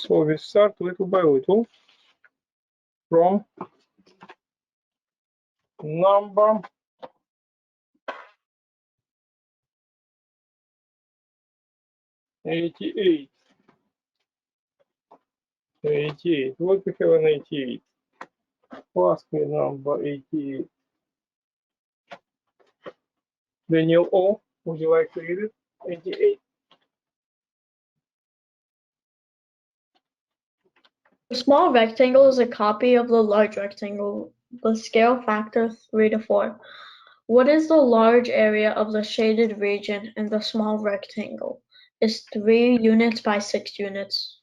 So we start little by little from number 88. 88. What we have on 88? Ask me number 88. Daniel O, would you like to read it? 88. The small rectangle is a copy of the large rectangle. The scale factor 3 to 4. What is the large area of the shaded region in the small rectangle? Is 3 units by 6 units.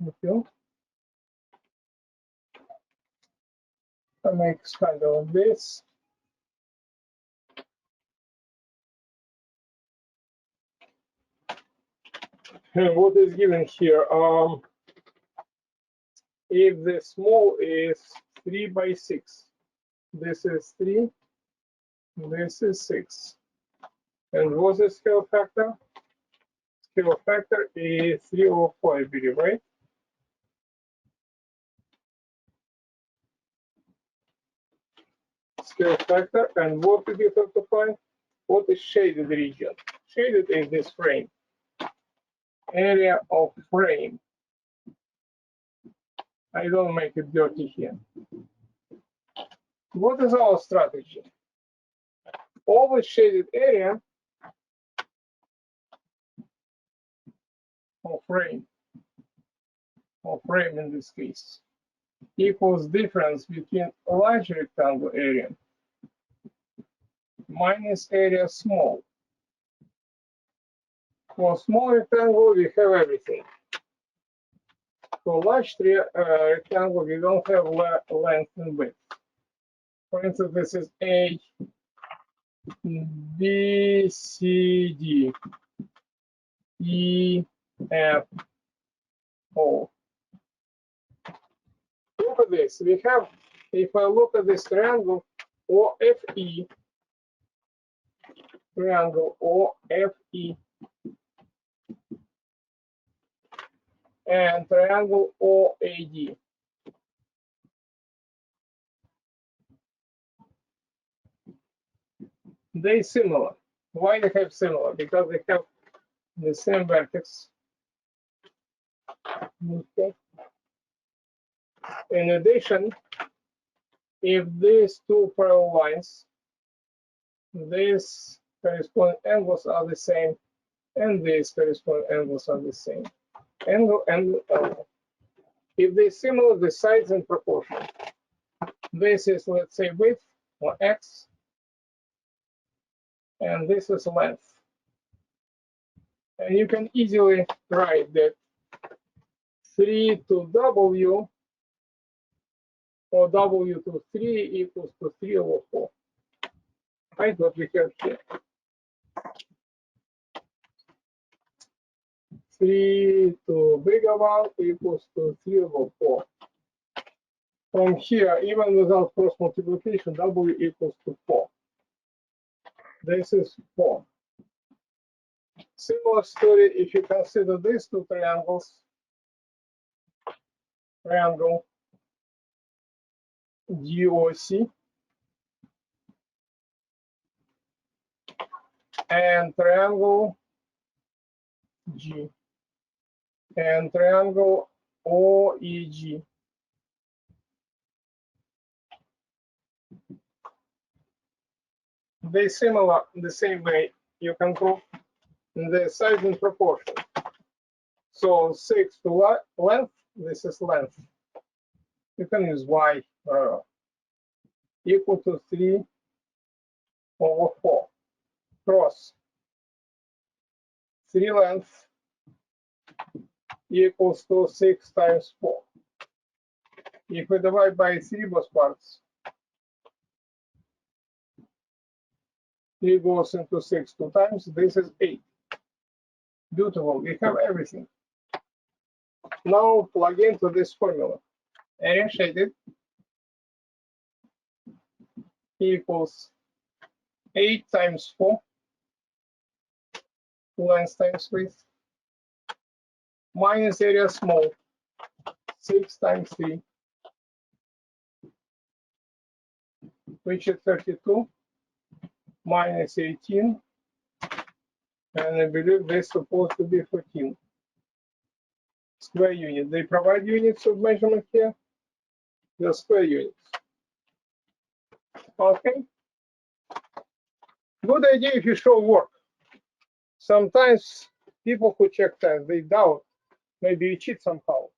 Okay. I make kind of this. And what is given here? If the small is 3 by 6, this is 3, this is 6. And what's the scale factor? Scale factor is 3 over 4, I believe, right? Scale factor, and what do you have to find? What is shaded region? Shaded is this frame. Area of frame. I don't make it dirty here. What is our strategy? Over shaded area of frame in this case, equals difference between large rectangle area minus area small. For small rectangle, we have everything. For large rectangle, we don't have length and width. For instance, this is A, B, C, D, E, F, O. Look at this. We have, if I look at this triangle OFE, triangle OFE, and triangle OAD. They similar. Why they have similar? Because they have the same vertex. Okay. In addition, if these two parallel lines, these corresponding angles are the same, and these corresponding angles are the same. Angle. If they're similar, the sides and proportion. This is, let's say, width or x, and this is length. And you can easily write that 3 to W or W to 3 equals to 3 over 4. Right, what we have here. 3 to bigger one equals to 3 over 4. From here, even without cross multiplication, W equals to 4. This is 4. Similar story if you consider these two triangles. Triangle DOC and triangle G and triangle OEG. They similar the same way. You can go the size and proportion. So 6 to length, this is length. You can use Y equal to 3 over 4. Cross 3 length equals to 6 times 4. If we divide by 3 both parts, 3 goes into 6 2 times. This is 8. Beautiful. We have everything. Now plug into this formula. Area shaded equals 8 times 4, length times width, minus area small, 6 times 3, which is 32, minus 18, and I believe they're supposed to be 14. Square unit. They provide units of measurement here. The square units. Okay. Good idea if you show work. Sometimes people who check tests, they doubt. Maybe you cheat somehow.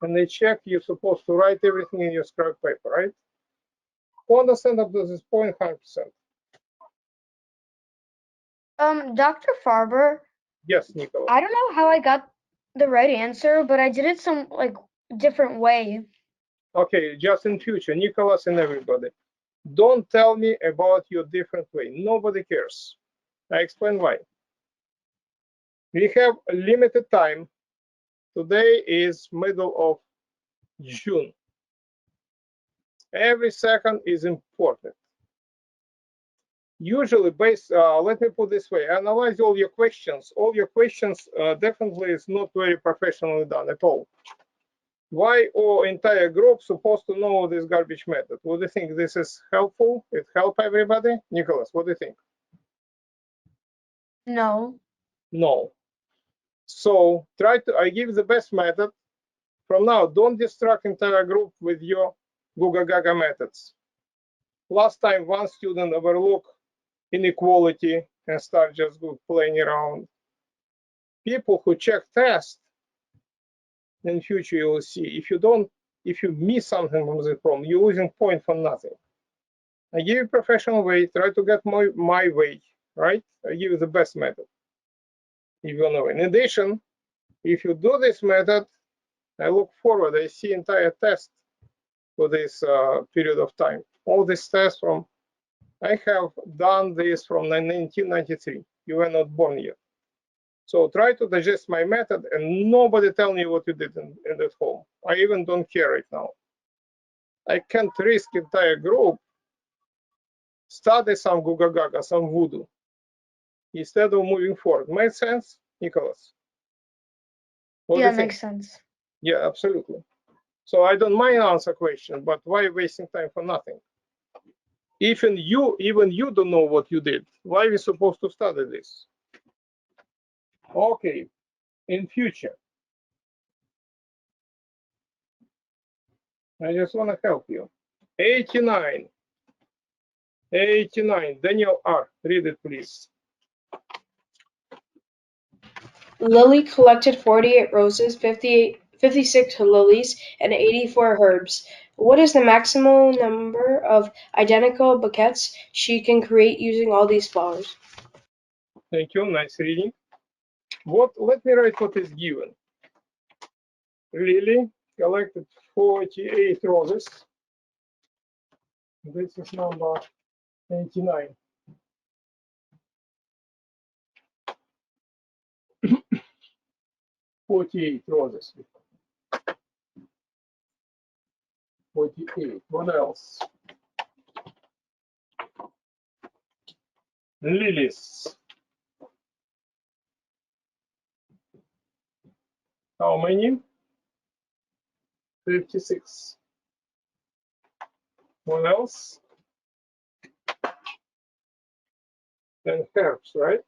And they check, you're supposed to write everything in your scrap paper, right? Who understand up to this point 100%? Dr. Farber, Yes, Nicola. I don't know how I got the right answer, but I did it some like different way. Okay, just in future, Nicholas and everybody, don't tell me about your different way. Nobody cares. I explain why. We have a limited time. Today is middle of June. Every second is important. Usually based, let me put this way, analyze all your questions. All your questions definitely is not very professionally done at all. Why our entire group supposed to know this garbage method? What do you think? This is helpful? It help everybody? Nicholas, what do you think? No. No. So try to, I give the best method. From now, don't distract entire group with your Google Gaga methods. Last time, one student overlooked inequality and start just playing around. People who check tests, in future you will see, if you miss something from the problem, you're losing point for nothing. I give you professional way, try to get my way, right? I give you the best method. If you know. In addition, if you do this method, I look forward, I see entire test for this period of time. All these tests from, I have done this from 1993. You were not born yet. So try to digest my method and nobody tell me what you did in that home. I even don't care right now. I can't risk entire group study some Google Gaga, some voodoo, instead of moving forward. Make sense, Nicholas? Yeah, makes sense. Yeah, absolutely. So I don't mind answer question, but why wasting time for nothing? Even you don't know what you did. Why are we supposed to study this? Okay, in future, I just want to help you. 89, Daniel R. Read it, please. Lily collected 48 roses, 56 lilies, and 84 herbs. What is the maximum number of identical bouquets she can create using all these flowers? Thank you, nice reading. Let me write what is given. Lily collected 48 roses. This is number 89. "48 roses. 48. What else? Lilies. How many? 56. What else? And herbs, right?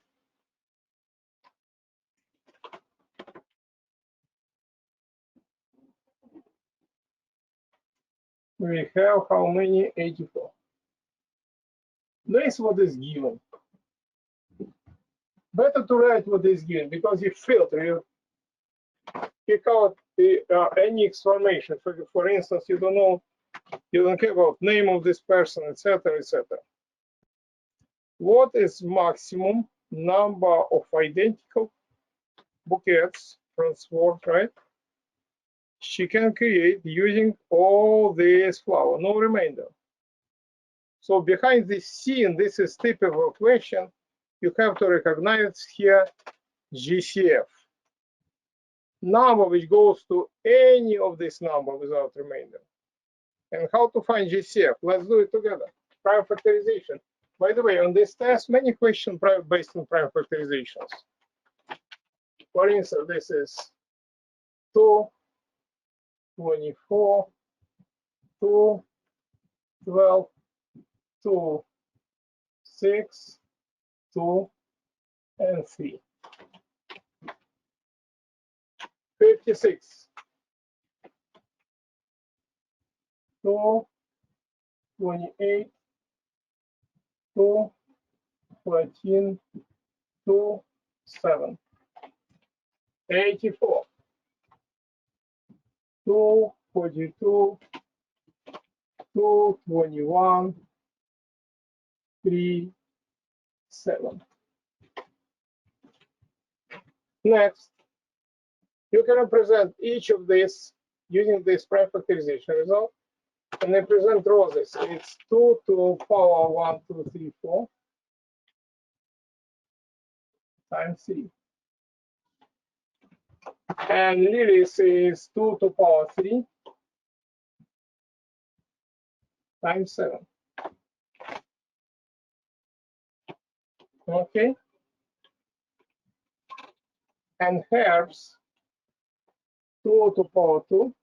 We have how many? 84. This is what is given. Better to write what is given because you filter, you pick out any explanation. For instance, you don't know, you don't care about name of this person, etc., etc. What is maximum number of identical bouquets transferred, right? She can create using all these flowers, no remainder. So behind this scene, this is typical question. You have to recognize here GCF. Number which goes to any of this number without remainder. And how to find GCF? Let's do it together. Prime factorization. By the way, on this test, many questions based on prime factorizations. For instance, this is 2, 24, 2, 12, 2, 6, 2, and 3. 56, 2, 28, 2, 14, 2, 7. 84, 2, 42, 2, 21, 3, 7. Next, you can represent each of these using this prime factorization result and represent roses. It's 2 to power 1, 2, 3, 4 times 3. And lilies is 2 to power 3 times 7. Okay. And herbs 2 to power 2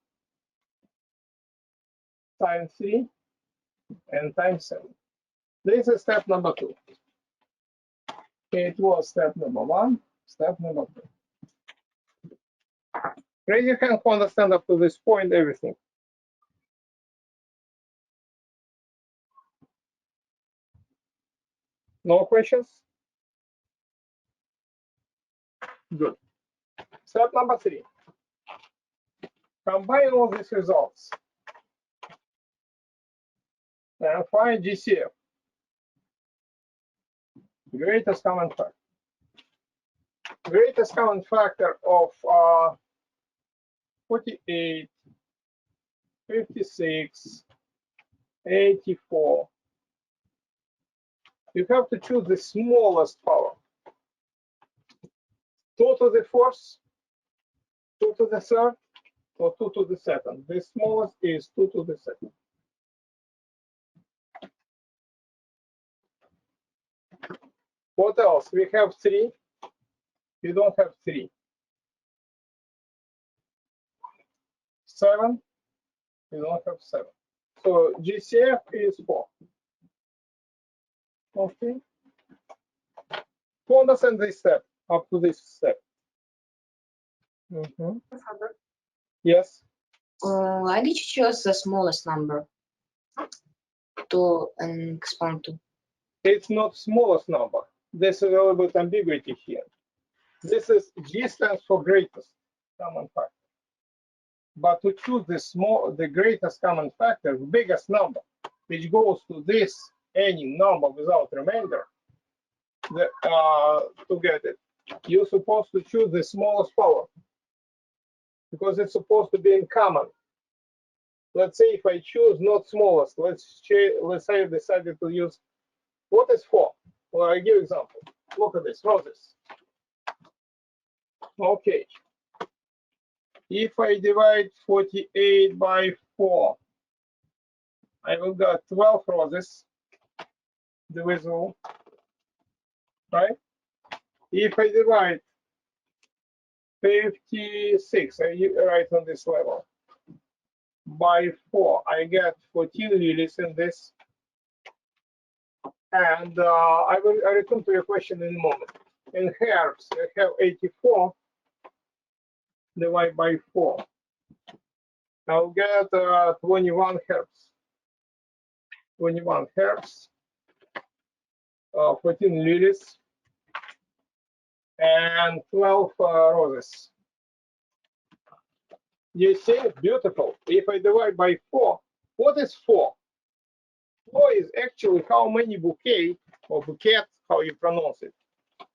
times 3 and times 7. This is step number 2. It was step number 1, step number 2. Raise your hand who understand up to this point everything. No questions? Good. Step number 3. Combine all these results and find GCF, greatest common factor. Greatest common factor of 48, 56, 84. You have to choose the smallest power. 2 to the fourth, 2 to the third, or 2 to the second. The smallest is 2 to the second. What else? We have 3. We don't have 3. 7. We don't have 7. So GCF is 4. Okay. To understand this step, up to this step. Farber, Yes. why did you choose the smallest number to expand to? It's not smallest number. There's a little bit ambiguity here. This is G stands for greatest common factor. But to choose the greatest common factor, the biggest number, which goes to this any number without remainder, to get it, you're supposed to choose the smallest power because it's supposed to be in common. Let's say if I choose not smallest, let's say I decided to use, what is 4? Well, I give example. Look at this, roses. Okay. If I divide 48 by 4, I will get 12 roses divisible, right? If I divide 56, I write on this level, by 4, I get 14 lilies in this. And I will return to your question in a moment. In herbs, I have 84 divided by 4. I'll get 21 herbs. 21 herbs, 14 lilies, and 12 roses. You see, beautiful. If I divide by 4, what is 4? 4 is actually how many bouquet or bouquet, how you pronounce it,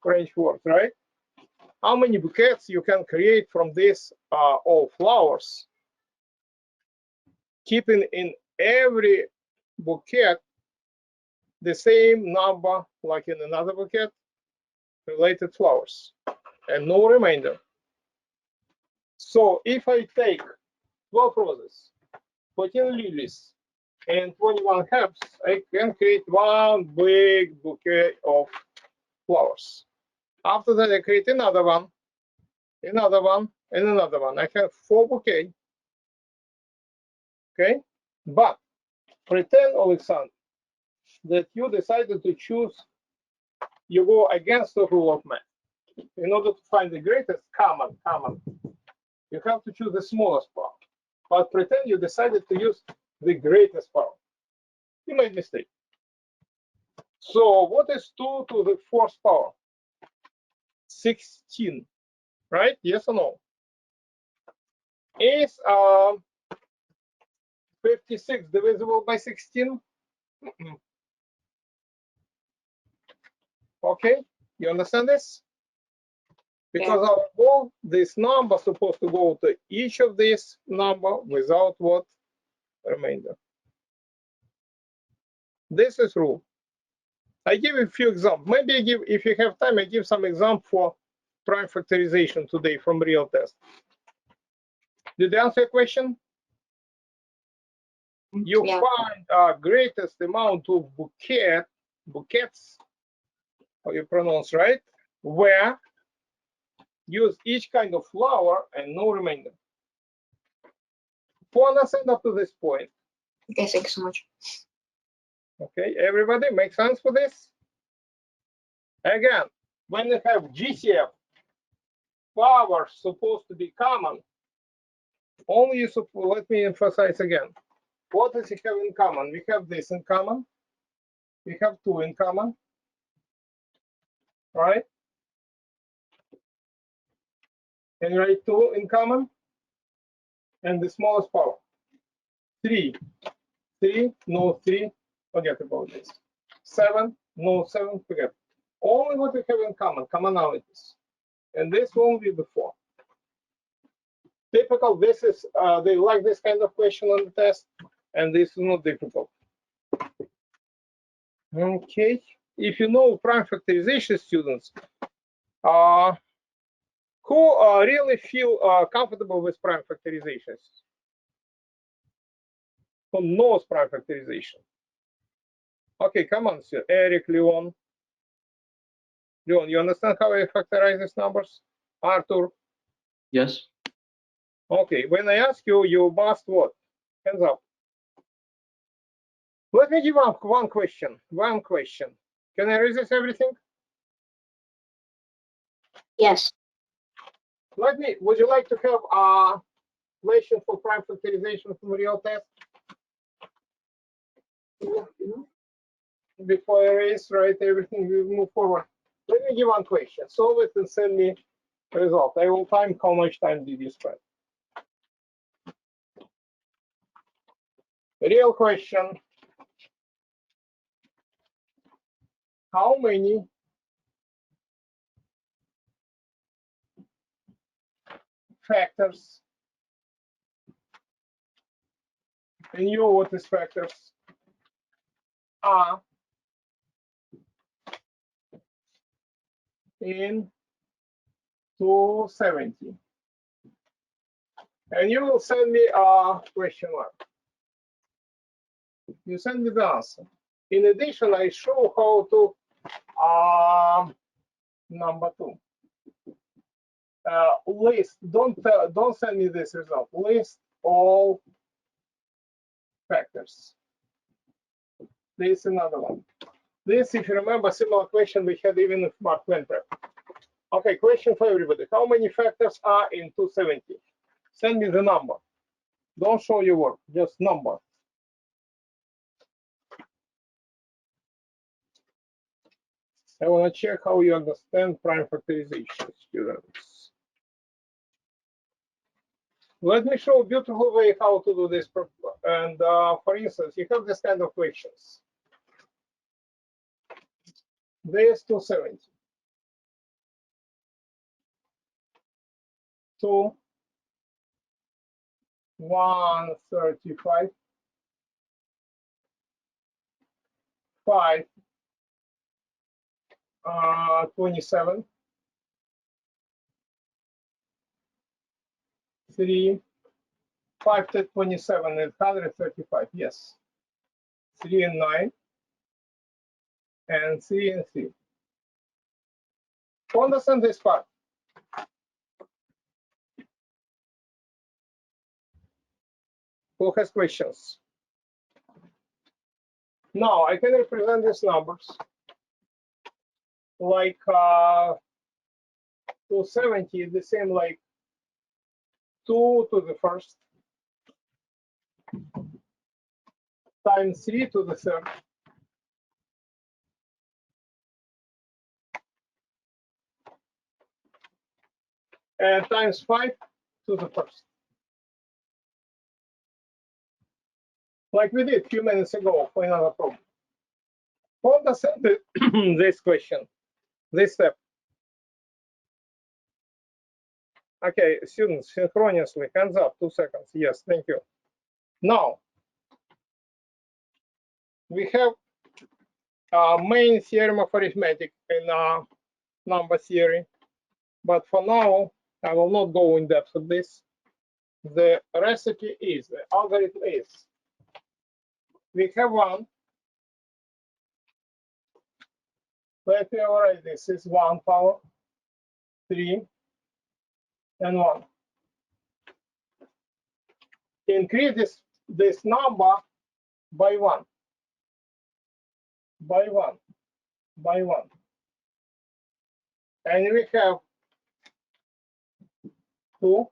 French word, right? How many bouquets you can create from this all flowers, keeping in every bouquet the same number like in another bouquet related flowers and no remainder. So if I take 12 roses, 14 lilies, and 21 herbs, I can create one big bouquet of flowers. After that, I create another one, another one, and another one. I have 4 bouquets. Okay, but pretend, Alexander, that you decided to choose, you go against the rule of math. In order to find the greatest common, you have to choose the smallest power. But pretend you decided to use the greatest power. You made a mistake. So what is 2 to the 4th power? 16, right? Yes or no? Is 56 divisible by 16? Okay, you understand this? Because our goal, this number is supposed to go to each of these number without what? Remainder. This is rule. I give a few examples. Maybe I give, if you have time, I give some example for prime factorization today from real test. Did I answer your question? You find greatest amount of bouquets, how you pronounce, right? Where use each kind of flower and no remainder. For understand up to this point. Okay, thanks so much. Okay, everybody, make sense for this? Again, when you have GCF, flowers supposed to be common, only you let me emphasize again. What does it have in common? We have this in common. We have 2 in common, right? And write 2 in common. And the smallest power, 3. 3, no 3, forget about this. 7, no 7, forget. Only what we have in common, commonalities. And this won't be before. Typical, this is, they like this kind of question on the test, and this is not difficult. Okay, if you know prime factorization, students, who really feel comfortable with prime factorizations? Who knows prime factorization? Okay, come on, sir. Eric, Leon. Leon, you understand how I factorize these numbers? Arthur? Yes. Okay, when I ask you, you must what? Hands up. Let me give up one question. One question. Can I resist everything? Yes. Would you like to have a question for prime factorization from real test? Before I erase, write everything, we move forward. Let me give one question. Solve it and send me result. I will time how much time did you spend. Real question. How many factors, and you know what is factors, are in 270? And you will send me a question mark. You send me the answer. In addition, I show how to number 2. List. Don't send me this result. List all factors. This is another one. This, if you remember, similar question we had even with Mark Venter. Okay, question for everybody. How many factors are in 270? Send me the number. Don't show your work, just number. I want to check how you understand prime factorization, students. Let me show a beautiful way how to do this. And for instance, you have this kind of questions. This 270. 2, 135, 5, 27, 3, 5 to 27 is 135, yes. 3 and 9, and 3 and 3. To understand this part, Who has questions? Now I can represent these numbers like 270 is the same like 2 to the first times 3 to the third and times 5 to the first. Like we did a few minutes ago for another problem. Who understand this question, this step? Okay, students, synchronously, hands up, 2 seconds. Yes, thank you. Now, we have main theorem of arithmetic in number theory, but for now, I will not go in depth with this. The recipe is, the algorithm is, we have one, let me write this is 1 power 3 and 1. Increase this number by 1, by 1, by 1. And we have 2,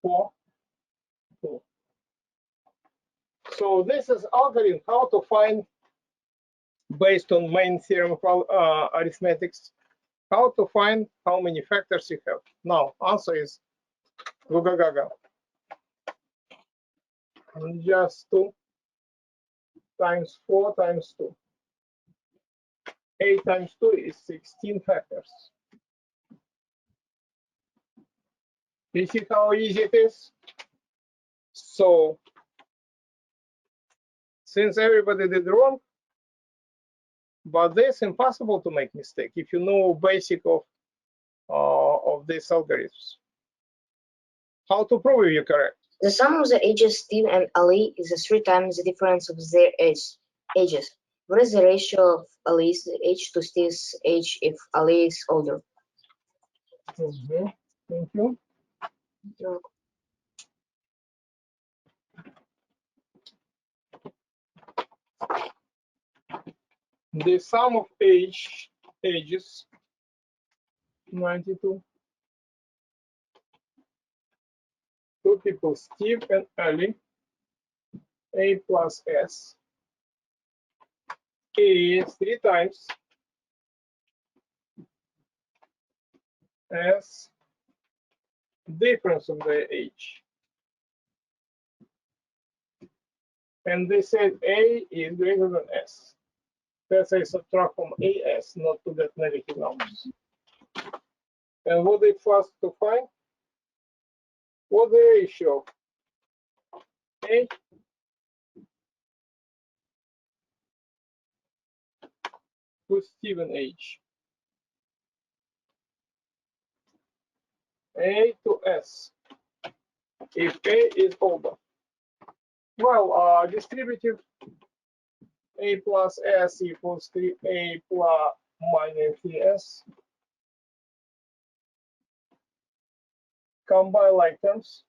4, 2. So this is algorithm how to find, based on main theorem of arithmetics, how to find how many factors you have. Now, answer is Guga Gaga. Just 2 times 4 times 2. 8 times 2 is 16 factors. You see how easy it is? So, since everybody did wrong, but this impossible to make mistake if you know basic of these algorithms. How to prove if you're correct? The sum of the ages Steve and Ali is 3 times the difference of their ages. What is the ratio of Ali's age to Steve's age if Ali is older? Thank you. The sum of ages 92. 2 people, Steve and Ali, A plus S, is 3 times S difference of their age. And they said A is greater than S. That's I subtract from AS, not to get negative numbers. And what they first to find? What the ratio of A to Stephen age? A to S. If A is older. Well, distributive A plus S equals 3A plus minus 3S. Combine like terms.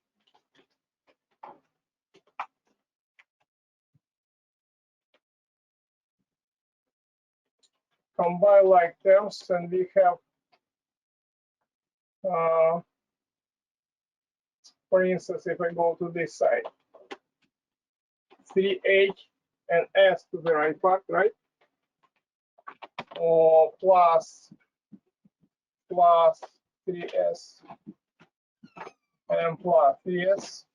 Combine like terms, and we have, for instance, if I go to this side, 3H and S to the right part, right? Or plus 3S and plus 3S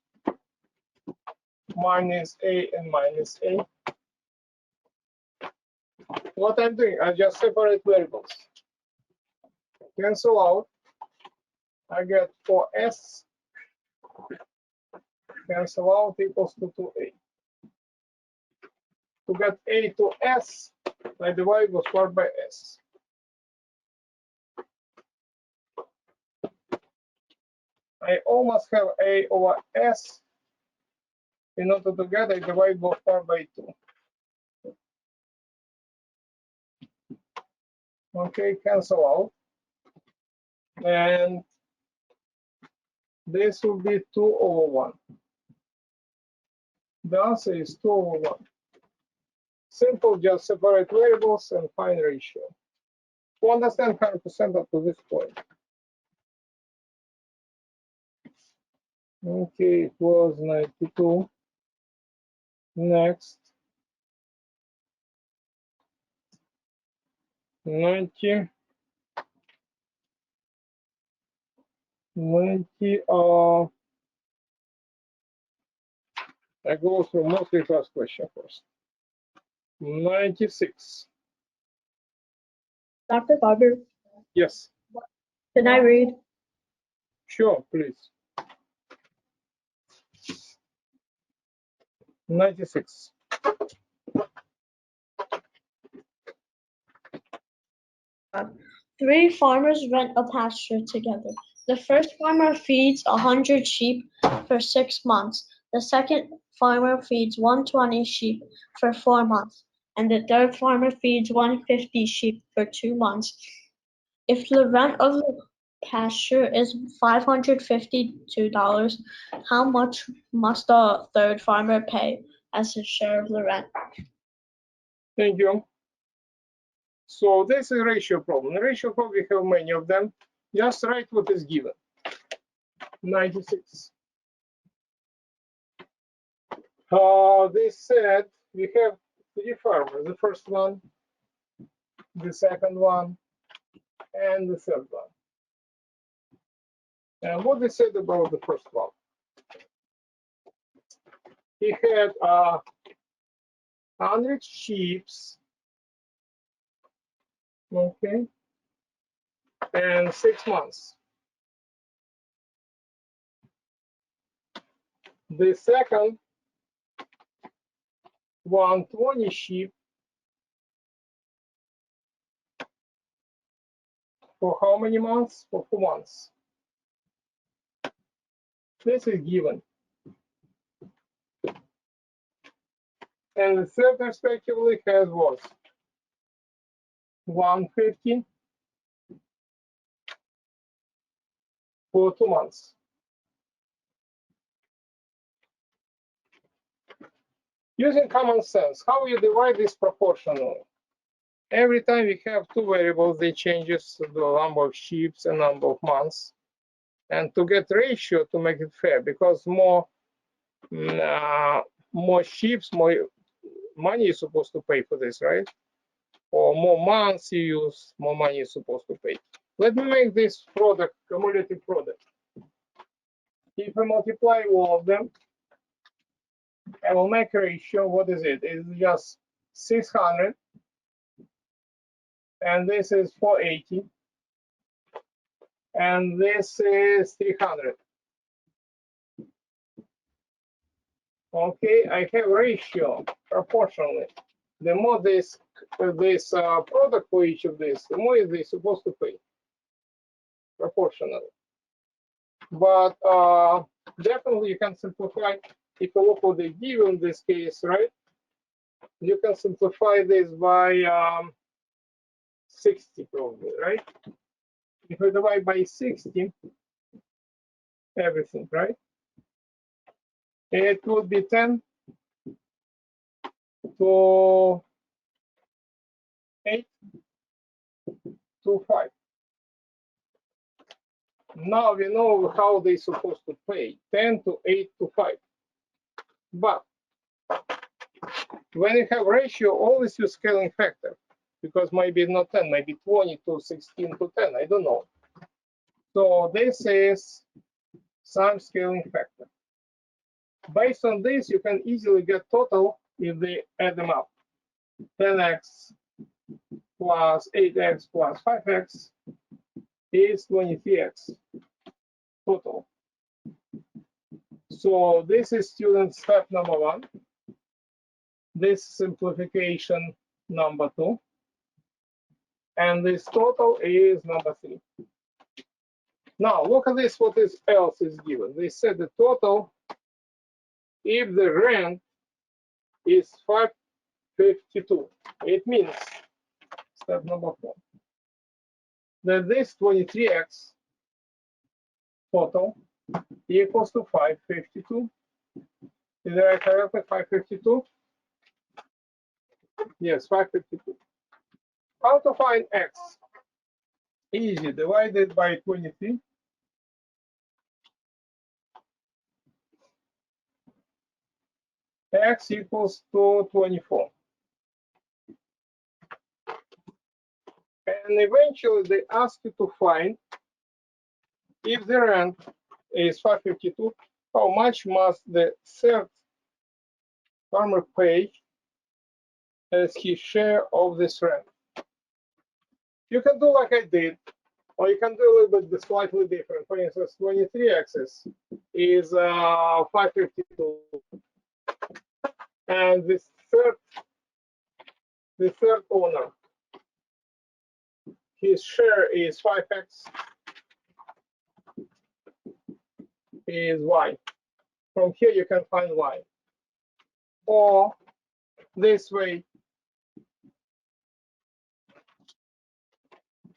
minus A and minus A. What I'm doing, I just separate variables. Cancel out. I get 4S. Cancel out equals to 2A. To get A to S, I divide with 4 by S. I almost have A over S. In order to get, I divide both 4 by 2. Okay, cancel out. And This will be 2/1. The answer is 2/1. Simple, just separate variables and find ratio. To understand 100% up to this point. Okay, it was 92. Next. 90. 90. I go through mostly class question first. 96. Dr. Farber, Yes, can I read? sure, please. 96. Three farmers rent a pasture together. The first farmer feeds 100 sheep for 6 months. The second farmer feeds 120 sheep for 4 months. And the third farmer feeds 150 sheep for 2 months. If the rent of the pasture is $552, how much must the third farmer pay as his share of the rent? Thank you. So this is a ratio problem. The ratio problem, we have many of them. Just write what is given. 96. They said we have three farmers. The first one, the second one, and the third one. And what they said about the first one? He had 100 sheep, okay, and 6 months. The second one, 20 sheep for how many months? For 4 months. This is given. And the third respectively has what? 150 for 2 months. Using common sense, how you divide this proportionally? Every time we have two variables, they changes the number of sheep and number of months. And to get ratio to make it fair, because more sheep, more money is supposed to pay for this, right? Or more months you use, more money is supposed to pay. Let me make this product, cumulative product. If I multiply all of them, I will make a ratio. What is it? It's just 600. And this is 480. And this is 300. Okay, I have ratio proportionally. The more this product for each of these, the more they're supposed to pay proportionally. But definitely you can simplify. If you look what they give in this case, right? You can simplify this by 60 probably, right? If I divide by 60, everything, right? It would be 10 to 8 to 5. Now we know how they're supposed to pay, 10 to 8 to 5. But when you have ratio, always use scaling factor, because maybe not 10, maybe 20 to 16 to 10, I don't know. So this is some scaling factor. Based on this, you can easily get total if they add them up. 10x plus 8x plus 5x is 23x total. So this is student step number 1. This simplification number 2. And this total is number 3. Now look at this, what else is given. They said the total, if the rent is 552, it means, step number 4, that this 23x total equals to 552. Did I correctly 552? Yes, 552. How to find x? Easy, divided by 23. X equals to 24. And eventually they ask you to find, if the rent is 552, how much must the third farmer pay as his share of this rent? You can do like I did, or you can do a little bit slightly different. For instance, 23x is 552, and the third owner, his share is 5x is y. From here you can find y. Or this way,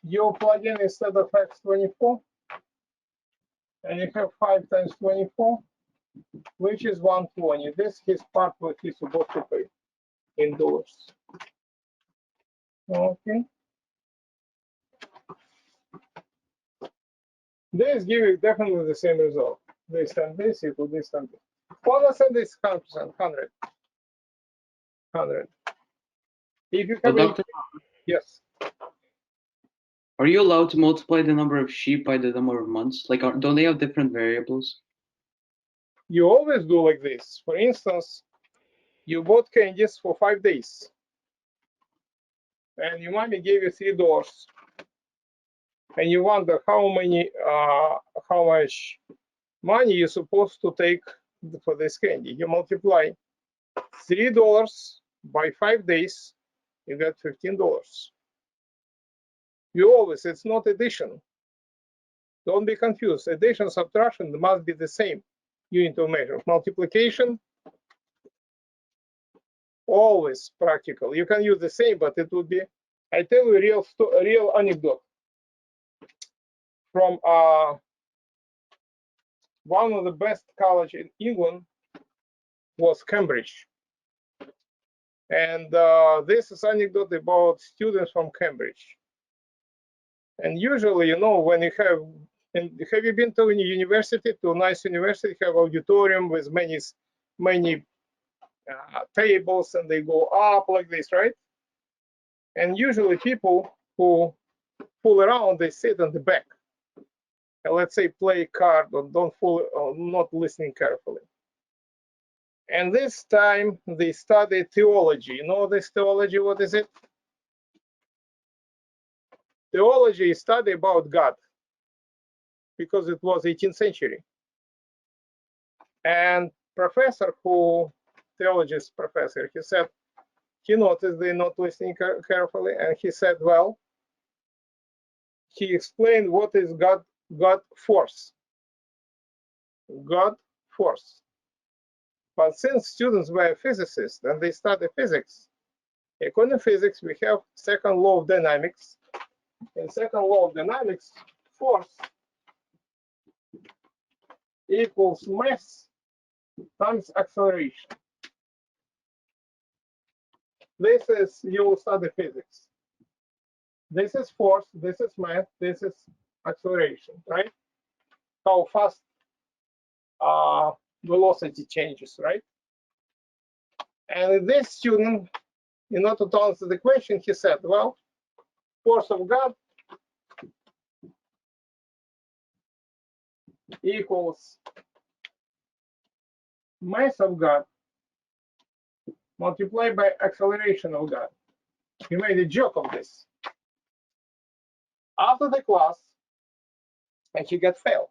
you plug in instead of x 24, and you have 5 times 24, which is 120. This is part what he's supposed to pay in dollars. Okay. This gives you definitely the same result. This and this equal this and this. Well, let's say this 100%, 100. 100. If you So, come in, doctor, yes, are you allowed to multiply the number of sheep by the number of months? Like, don't they have different variables? you always do like this. For instance, you bought candies for 5 days, and your mommy gave you $3, and you wonder how much money you're supposed to take for this candy. You multiply $3 by 5 days, you get $15. You always, it's not addition. Don't be confused. Addition, subtraction must be the same unit of measure. Multiplication, always practical. You can use the same, but it would be, I tell you a real anecdote from one of the best college in England was Cambridge. And this is anecdote about students from Cambridge. And usually, you know, when you have, and have you been to a university, to a nice university, have auditorium with many tables, and they go up like this, right? And usually people who fool around, they sit on the back. And let's say play a card or don't fool, or not listening carefully. And this time they study theology. You know this theology, what is it? Theology is study about God, because it was 18th century. And professor theologist professor, he said, he noticed they're not listening carefully, and he said, well, he explained what is God force. God force. But since students were physicists and they study physics, according to physics, we have second law of dynamics. In second law of dynamics, force equals mass times acceleration. This is, you will study physics. This is force, this is mass, this is acceleration, right? How fast velocity changes, right? And this student, in order to answer the question, he said, well, force of God equals mass of God multiplied by acceleration of God. He made a joke of this. After the class, and he got failed.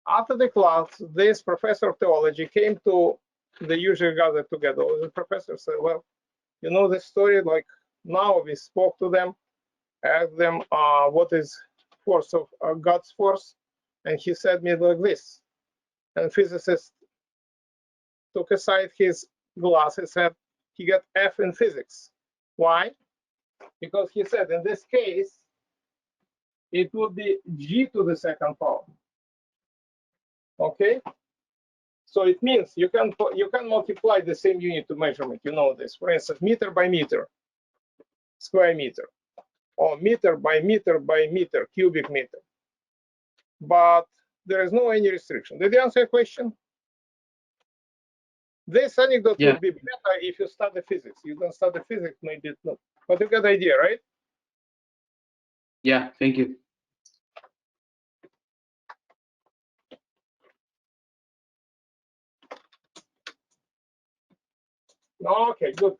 After the class, this professor of theology came to the usually gathered together. The professor said, well, you know the story, like now we spoke to them, asked them what is force of God's force, and he said me like this. And physicist took aside his glass and said he got F in physics. Why? Because he said in this case, it would be g to the second power. Okay. So it means you can multiply the same unit of measurement. You know this. For instance, meter by meter, square meter, or meter by meter by meter, cubic meter. But there is no any restriction. Did you answer your question? This anecdote would be better if you study physics. You don't study physics, maybe it's not. But you got the idea, right? Yeah, thank you. Okay, good.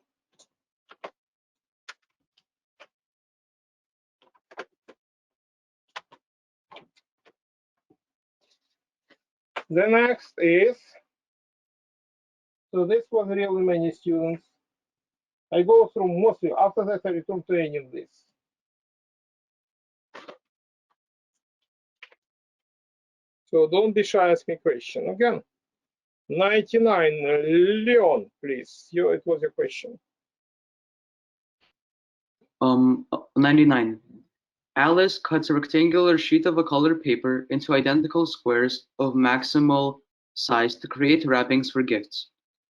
The next is, so this was really many students. I go through mostly, after that I return to any of this. So don't be shy, ask me question. Again, 99, Leon, please. It was your question. 99. Alice cuts a rectangular sheet of a colored paper into identical squares of maximal size to create wrappings for gifts.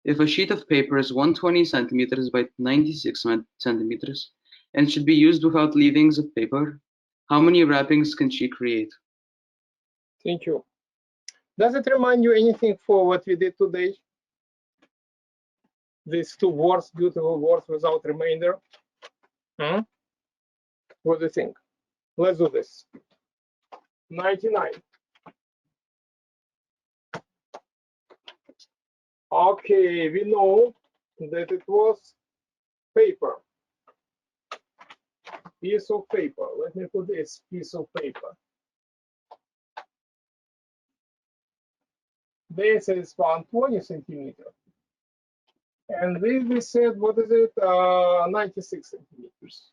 If a sheet of paper is 120 centimeters by 96 centimeters and should be used without leavings of paper, how many wrappings can she create? Thank you. Does it remind you anything for what we did today? These two words, beautiful words without remainder. What do you think? Let's do this. 99. Okay, we know that it was paper. Piece of paper. Let me put this piece of paper. This is 120 centimeters. And this we said, what is it? 96 centimeters.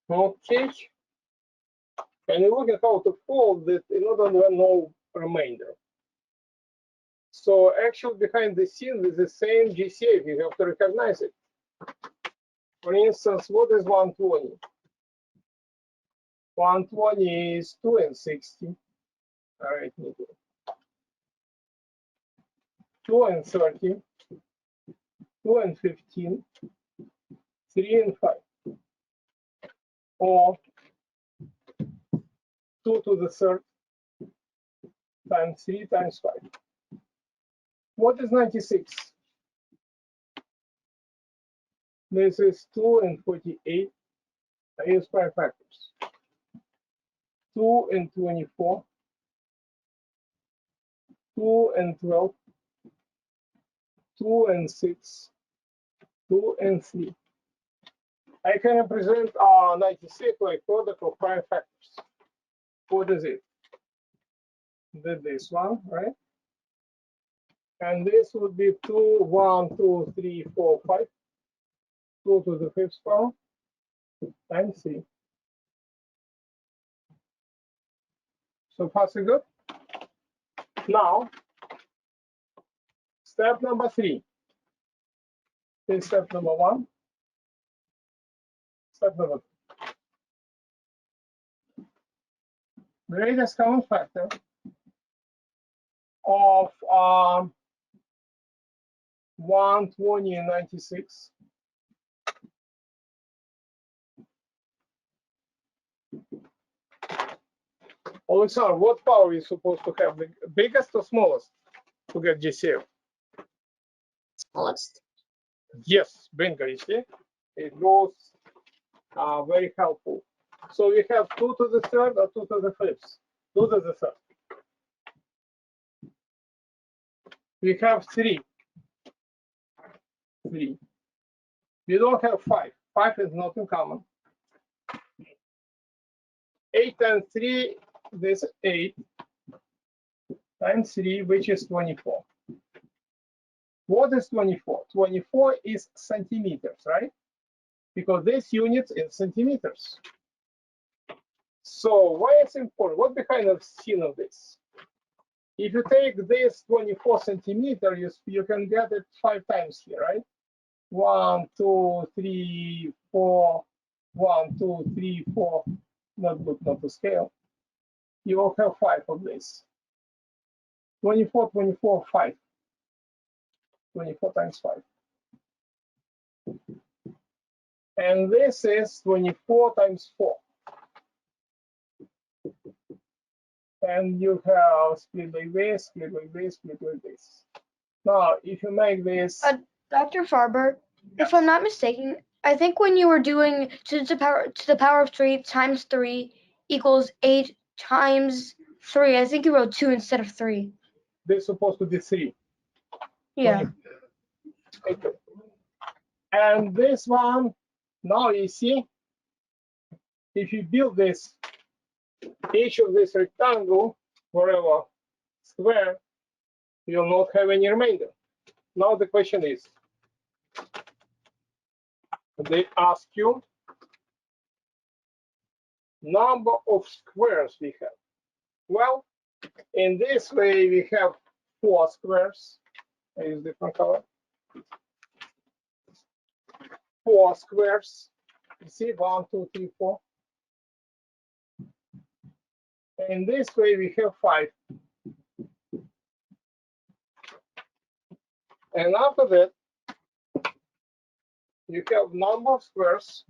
Okay. And you look at how to fold it in order to know remainder. So actually behind the scenes is the same GCF. You have to recognize it. For instance, what is 120? 120 is 2 and 60. All right, 2 and 30, 2 and 15, 3 and 5. Or 2 to the third times 3 times 5. What is 96? This is 2 and 48. I use 5 factors. 2 and 24. 2 and 12. 2 and 6. 2 and 3. I can represent 96 like product of 5 factors. What is it? This one, right? And this would be 2, 1, 2, 3, 4, 5. 2 to the 5th power times 3. So far so good. Now, step number 3. This is step number 1. Step number 2. Greatest common factor of 120 and 96. Alexander, what power is supposed to have? The biggest or smallest to get GCF? Smallest. Yes, bingo, you see? It goes very helpful. So we have 2 to the third or 2 to the 5th? 2 to the third. We have 3. 3. We don't have 5. 5 is not in common. 8 times 3, this is 8 times 3, which is 24. What is 24? 24 is centimeters, right? Because this unit is centimeters. So why it's important? What behind the scene of this? If you take this 24 centimeters, you can get it 5 times here, right? 1, 2, 3, 4, 1, 2, 3, 4. Not good, not to scale. you will have 5 of this. 24, 24, 5. 24 times 5. And this is 24 times 4. And you have split like this, split like this, split like this. Now, if you make this, Dr. Farber, if I'm not mistaken, I think when you were doing to the power of 3 times 3 equals 8 times 3, I think you wrote 2 instead of 3. this is supposed to be 3. Yeah. Okay. And this one, now you see, if you build this, each of this rectangle, whatever square, you'll not have any remainder. Now the question is, they ask you number of squares we have. Well, in this way, we have 4 squares. I use different color. 4 squares. You see, 1, 2, 3, 4. In this way, we have 5. And after that, you have number of squares,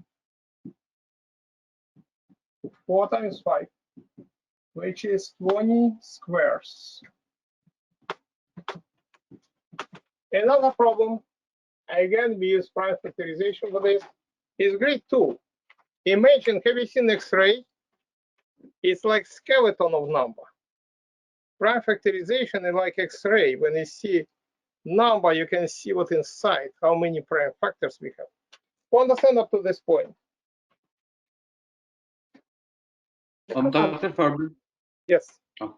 4 times 5, which is 20 squares. Another problem, again, we use prime factorization for this, is grade 2. Imagine, have you seen X-ray? It's like skeleton of number. Prime factorization is like X-ray. When you see number, you can see what inside, how many prime factors we have. You understand up to this point? Dr. Farber. Yes. Oh.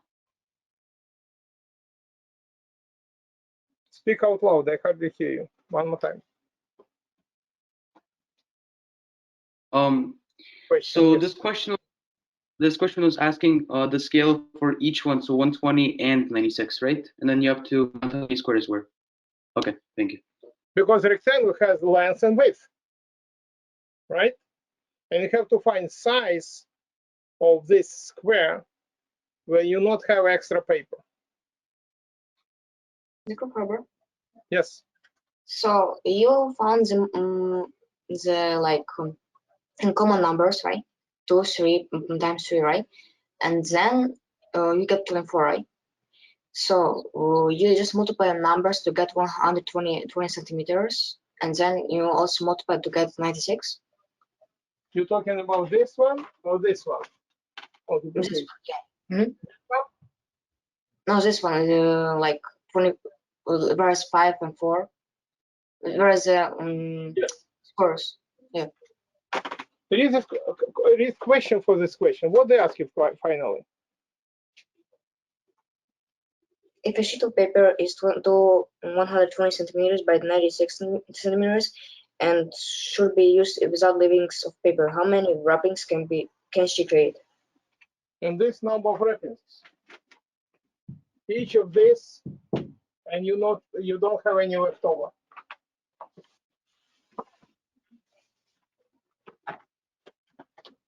Speak out loud. I hardly hear you. One more time. So yes. this question was asking the scale for each one, so 120 and 96, right? And then you have to count how many squares were. Okay, thank you. Because the rectangle has length and width, right? And you have to find size of this square when you not have extra paper. Dr. Farber. Yes. So you found in common numbers, right? 2, 3 times 3, right? And then you get 24, right? So you just multiply numbers to get 120 centimeters, and then you also multiply to get 96. You're talking about this one or this one? Or the This big? one, yeah. No, this one is like 20, whereas 5 and 4, whereas Yes. scores. Yeah. There is a question for this question. What they ask you finally? If a sheet of paper is to 120 centimeters by 96 centimeters and should be used without leavings of paper, how many wrappings can she create? And this number of references. Each of this, and you don't have any left over.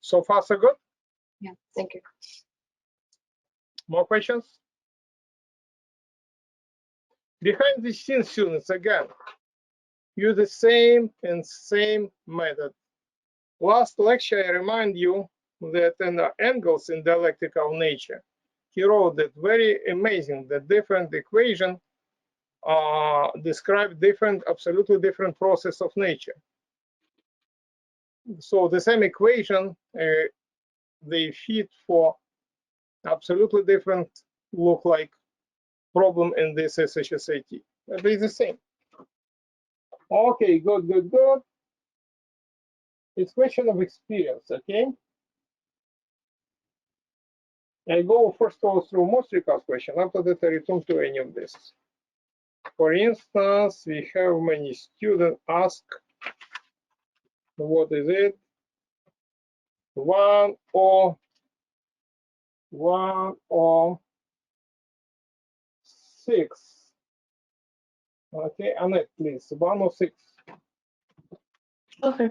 So far, so good? Yeah, thank you. More questions? Behind the scenes students, again, use the same method. Last lecture, I remind you that in the angles in dialectical nature, he wrote that very amazing that different equations describe absolutely different process of nature. So the same equation, they fit for absolutely different look like problem in this SHSAT. They're the same. Okay, good. It's question of experience, okay? I go first of all through most recast question. After that, I return to any of this. For instance, we have many students ask, what is it? 1 or 6. Okay, Annette, please. 1 or 6. Okay.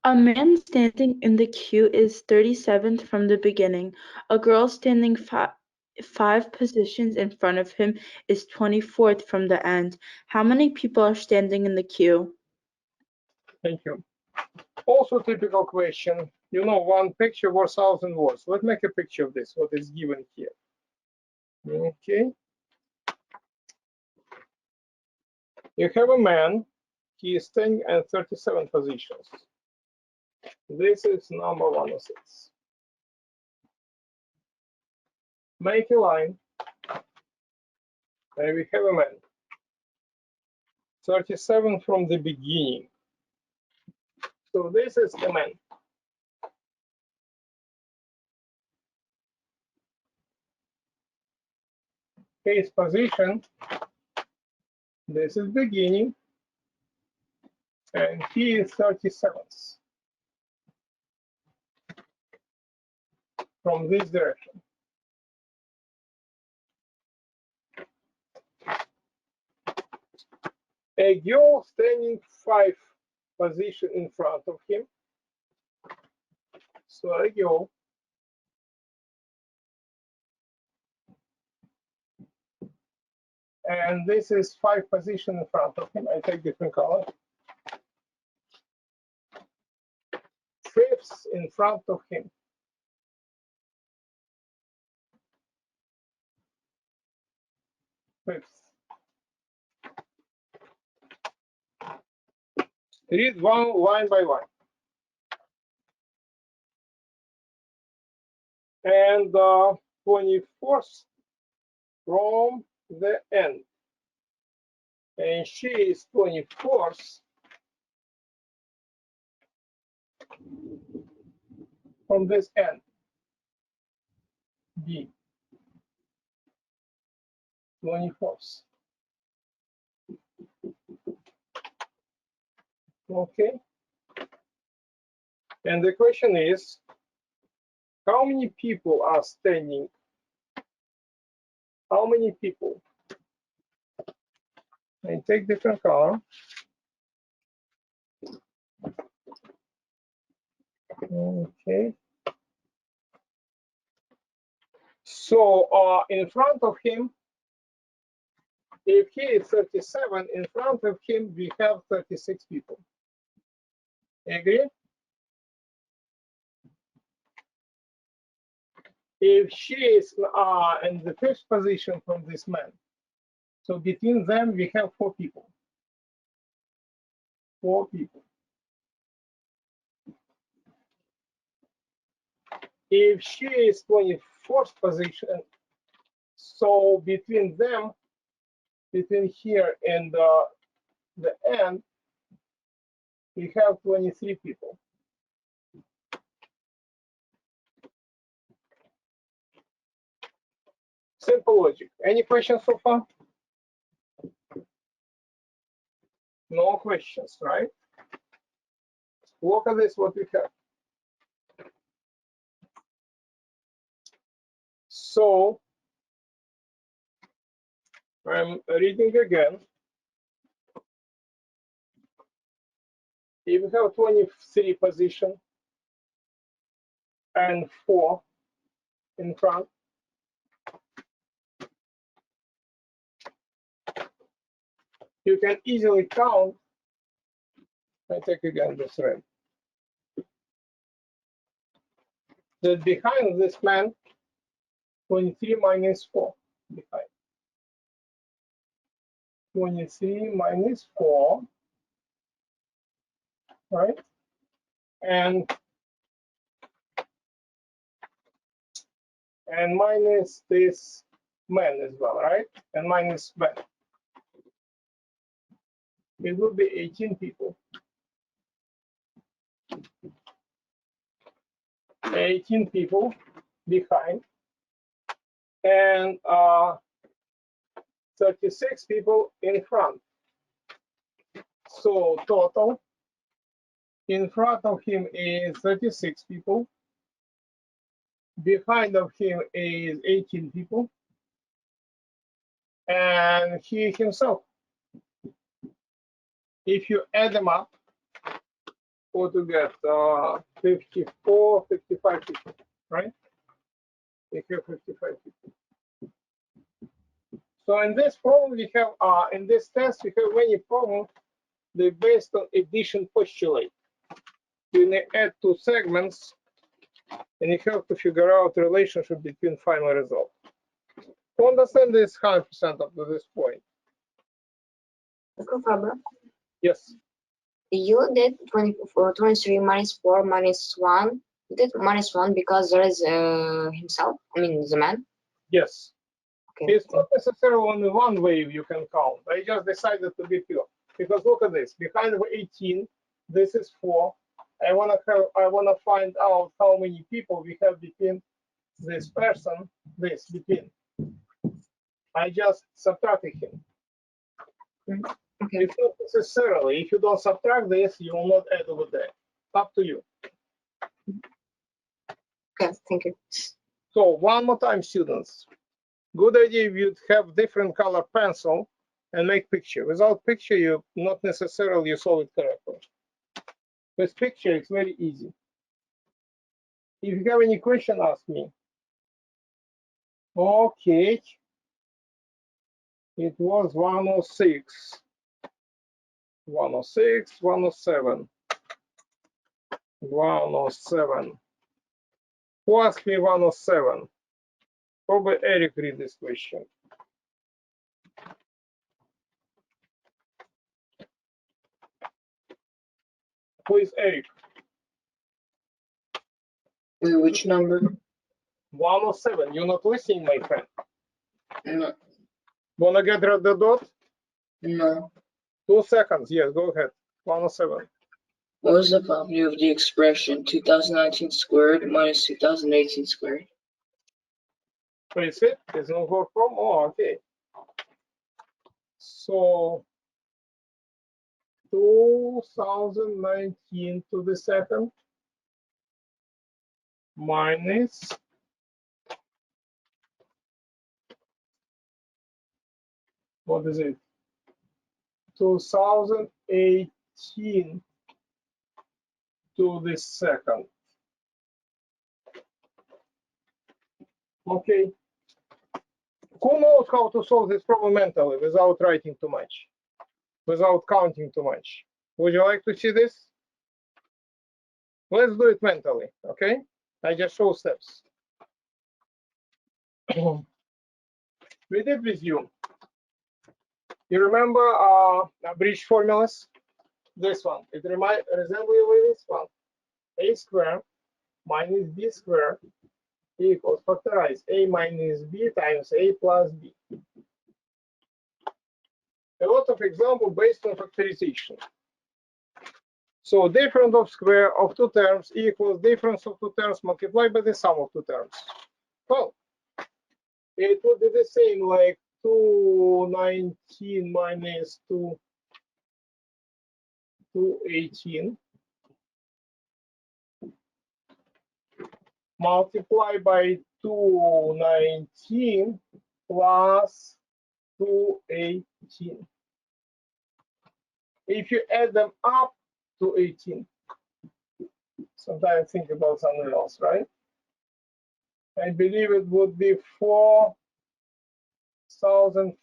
A man standing in the queue is 37th from the beginning. A girl standing five positions in front of him is 24th from the end. How many people are standing in the queue? Thank you. Also typical question. You know, one picture worth 1,000 words. Let's make a picture of this, what is given here. Okay. You have a man. He is standing at 37 positions. This is number 106. Make a line. And we have a man. 37 from the beginning. So this is the man. His position, this is beginning, and he is 37th from this direction. A girl standing 5 position in front of him. So a girl. And this is 5 position in front of him. I take different color. 5th in front of him. Fifth. Read one line by line. And 24th from the end. And she is 24th from this end. B. 24th. Okay. And the question is, how many people are standing? How many people? I take different color. Okay. So in front of him, if he is 37, in front of him we have 36 people. Agree? If she is in the 5th position from this man, so between them we have 4 people. 4 people. If she is 24th position, so between them, between here and the end, we have 23 people. Simple logic. Any questions so far? No questions, right? Look at this, what we have. So I'm reading again. If we have 23 position and 4 in front, you can easily count. I take again this red. That behind this man, 23 minus 4 behind. 23 minus 4, right? And minus this man as well, right? And minus man. It will be 18 people. 18 people behind. And 36 people in front. So total in front of him is 36 people. Behind of him is 18 people. And he himself. If you add them up, What to get? 54, 55, 50, right? We have 55, 50. So in this problem, we have, in this test, we have many problems. They based on addition postulate. You add two segments, and you have to figure out the relationship between final result. To understand this 100% up to this point. Uncle Farber, Yes. you did 23 minus 4 minus 1. You did minus 1 because there is himself, I mean the man. Yes. Okay. It's not necessarily only one way you can count. I just decided to be pure. Because look at this. Behind 18, this is 4. I wanna find out how many people we have between this person, between. I just subtracted him. Okay. It's not necessarily. If you don't subtract this, you will not add over there. Up to you. Okay, thank you. So one more time, students. Good idea if you'd have different color pencil and make picture. Without picture, you not necessarily solve it correctly. With picture, it's very easy. If you have any question, ask me. Okay. It was 106. 106, 107. 107. Who asked me 107? Probably Eric read this question. Who is Eric? Which number? 107. You're not listening, my friend. No. Wanna get rid of the dot? No. 2 seconds. Yes, go ahead. 107. What is the value of the expression 2019 squared minus 2018 squared? Is it? There's no go from? Oh, okay. So 2019 to the second minus what is it? 2018 to the second. Okay. Who knows how to solve this problem mentally without writing too much, without counting too much? Would you like to see this? Let's do it mentally, okay? I just show steps. We did with you. You remember bridge formulas? This one. It resembles this one. A squared minus b squared equals factorize a minus b times a plus b. A lot of examples based on factorization. So difference of square of two terms equals difference of two terms multiplied by the sum of two terms. Well, it would be the same like 219 minus 218 multiplied by 219 plus 218. If you add them up to 18, sometimes think about something else, right? I believe it would be 4047,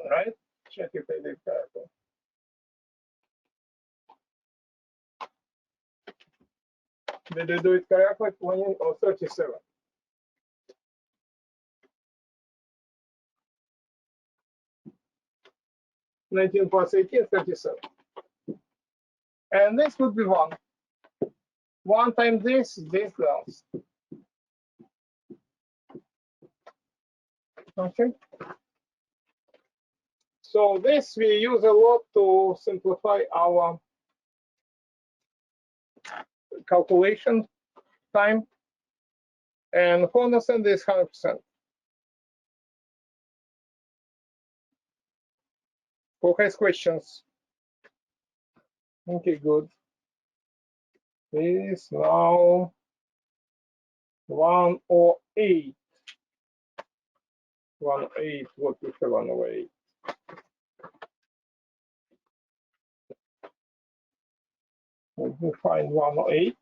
right? Check if I did correctly. Did I do it correctly? 20 or 37? +18, 37. And this would be 1. 1 times this goes. Okay. So this we use a lot to simplify our calculation time. And who understand this 100%? Who has questions? Okay, good. This now 108. 108, what we have 108? Let me find 108.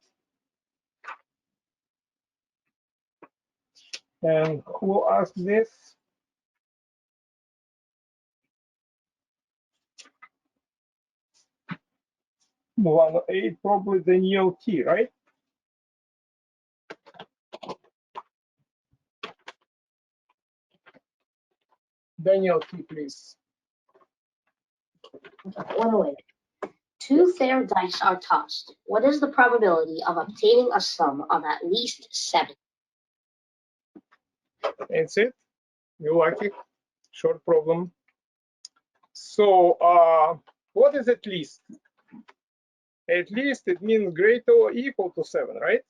And who asked this? One eight, probably Daniel T, right? Daniel T, please. 108. Two fair dice are tossed. What is the probability of obtaining a sum of at least 7? That's it. You like it? Short problem. So what is at least? At least it means greater or equal to 7, right?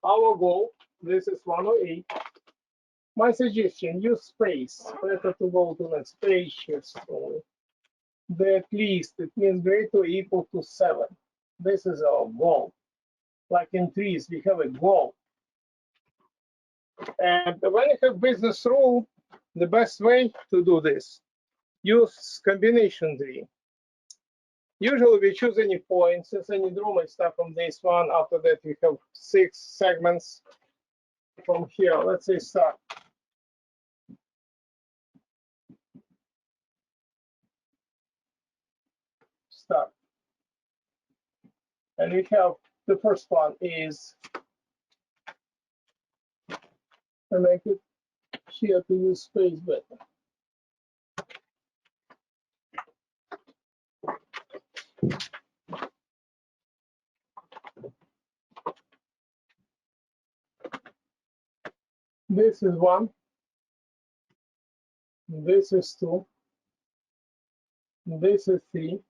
Our goal, this is 108. My suggestion, use space. Better to go to the spacious only. The at least, it means greater or equal to 7. This is our goal. Like in trees, we have a goal. And when you have business rule, the best way to do this, use combination tree. Usually we choose any point. Since I draw my stuff from this one, after that we have 6 segments from here. Let's say start. Start. And we have the first one is, I make it here to use space better. This is 1. This is 2. This is 3.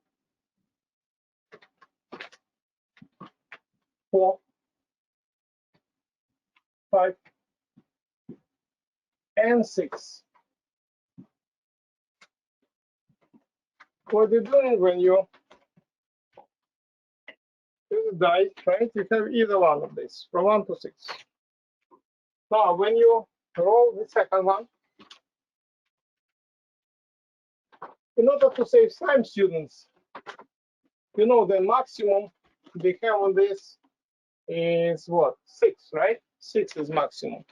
4. 5. And 6. What you're doing when you use dice, right? You have either one of these, from 1 to 6. Now, when you roll the second one, in order to save time, students, you know the maximum we have on this is what? 6, right? 6 is maximum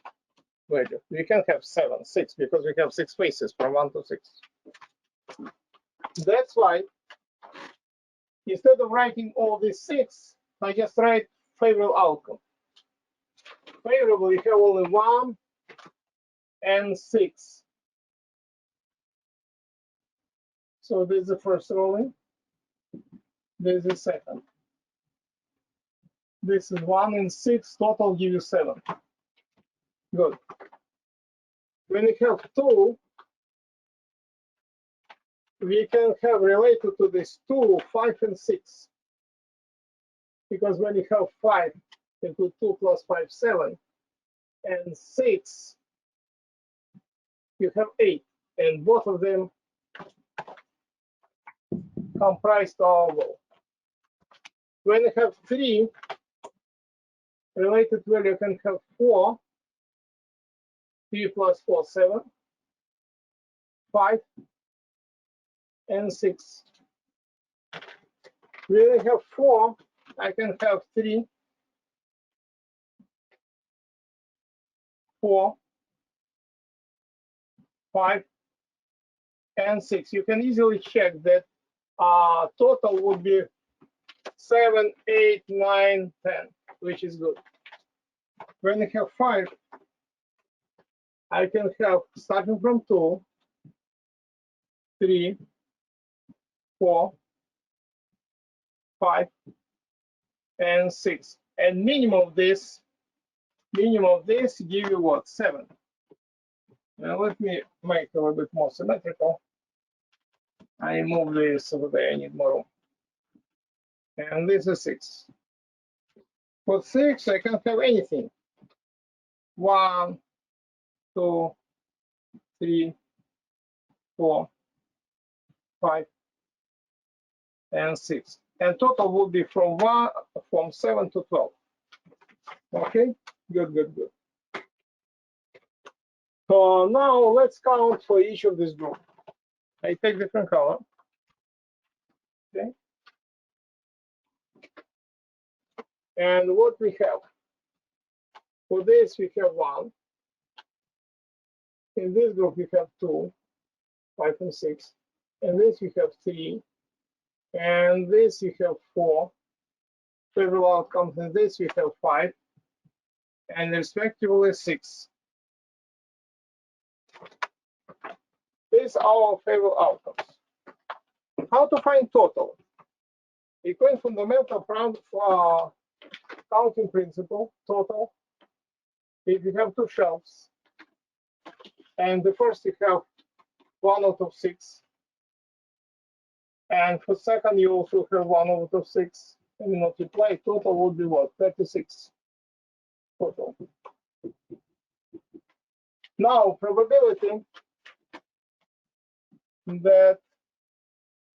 value. We can have 7, 6, because we have 6 spaces from 1 to 6. That's why instead of writing all these 6, I just write favorable outcome. Favorable, we have only 1 and 6. So this is the first rolling. This is the second. This is 1 and 6, total give you 7. Good. When you have 2, we can have related to this 2, 5 and 6. Because when you have 5, you put 2 plus 5, 7. And 6, you have 8. And both of them comprise our goal. When you have 3, related value you can have 4. 3 plus 4, 7. 5 and 6. When I have 4, I can have 3, 4, 5, and 6. You can easily check that total would be 7, 8, 9, 10, which is good. When I have 5, I can have starting from 2, 3, 4, 5, and 6. And minimum of this give you what? 7. Now let me make it a little bit more symmetrical. I move this over there, I need more room. And this is 6. For 6, I can have anything. 1, 2, 3, 4, 5, and 6. And total will be from 7 to 12. Okay, good, good, good. So now let's count for each of this group. I take different color. Okay. And what we have? For this, we have 1. In this group, we have 2, 5, and 6. In this, we have 3. And this, we have 4. Favorable outcomes. In this, we have 5. And respectively, 6. These are our favorable outcomes. How to find total? Equal fundamental counting principle, total. If you have 2 shelves, and the first you have 1 out of 6, and for second you also have 1 out of 6, and you multiply, total would be what? 36 total. Now, probability that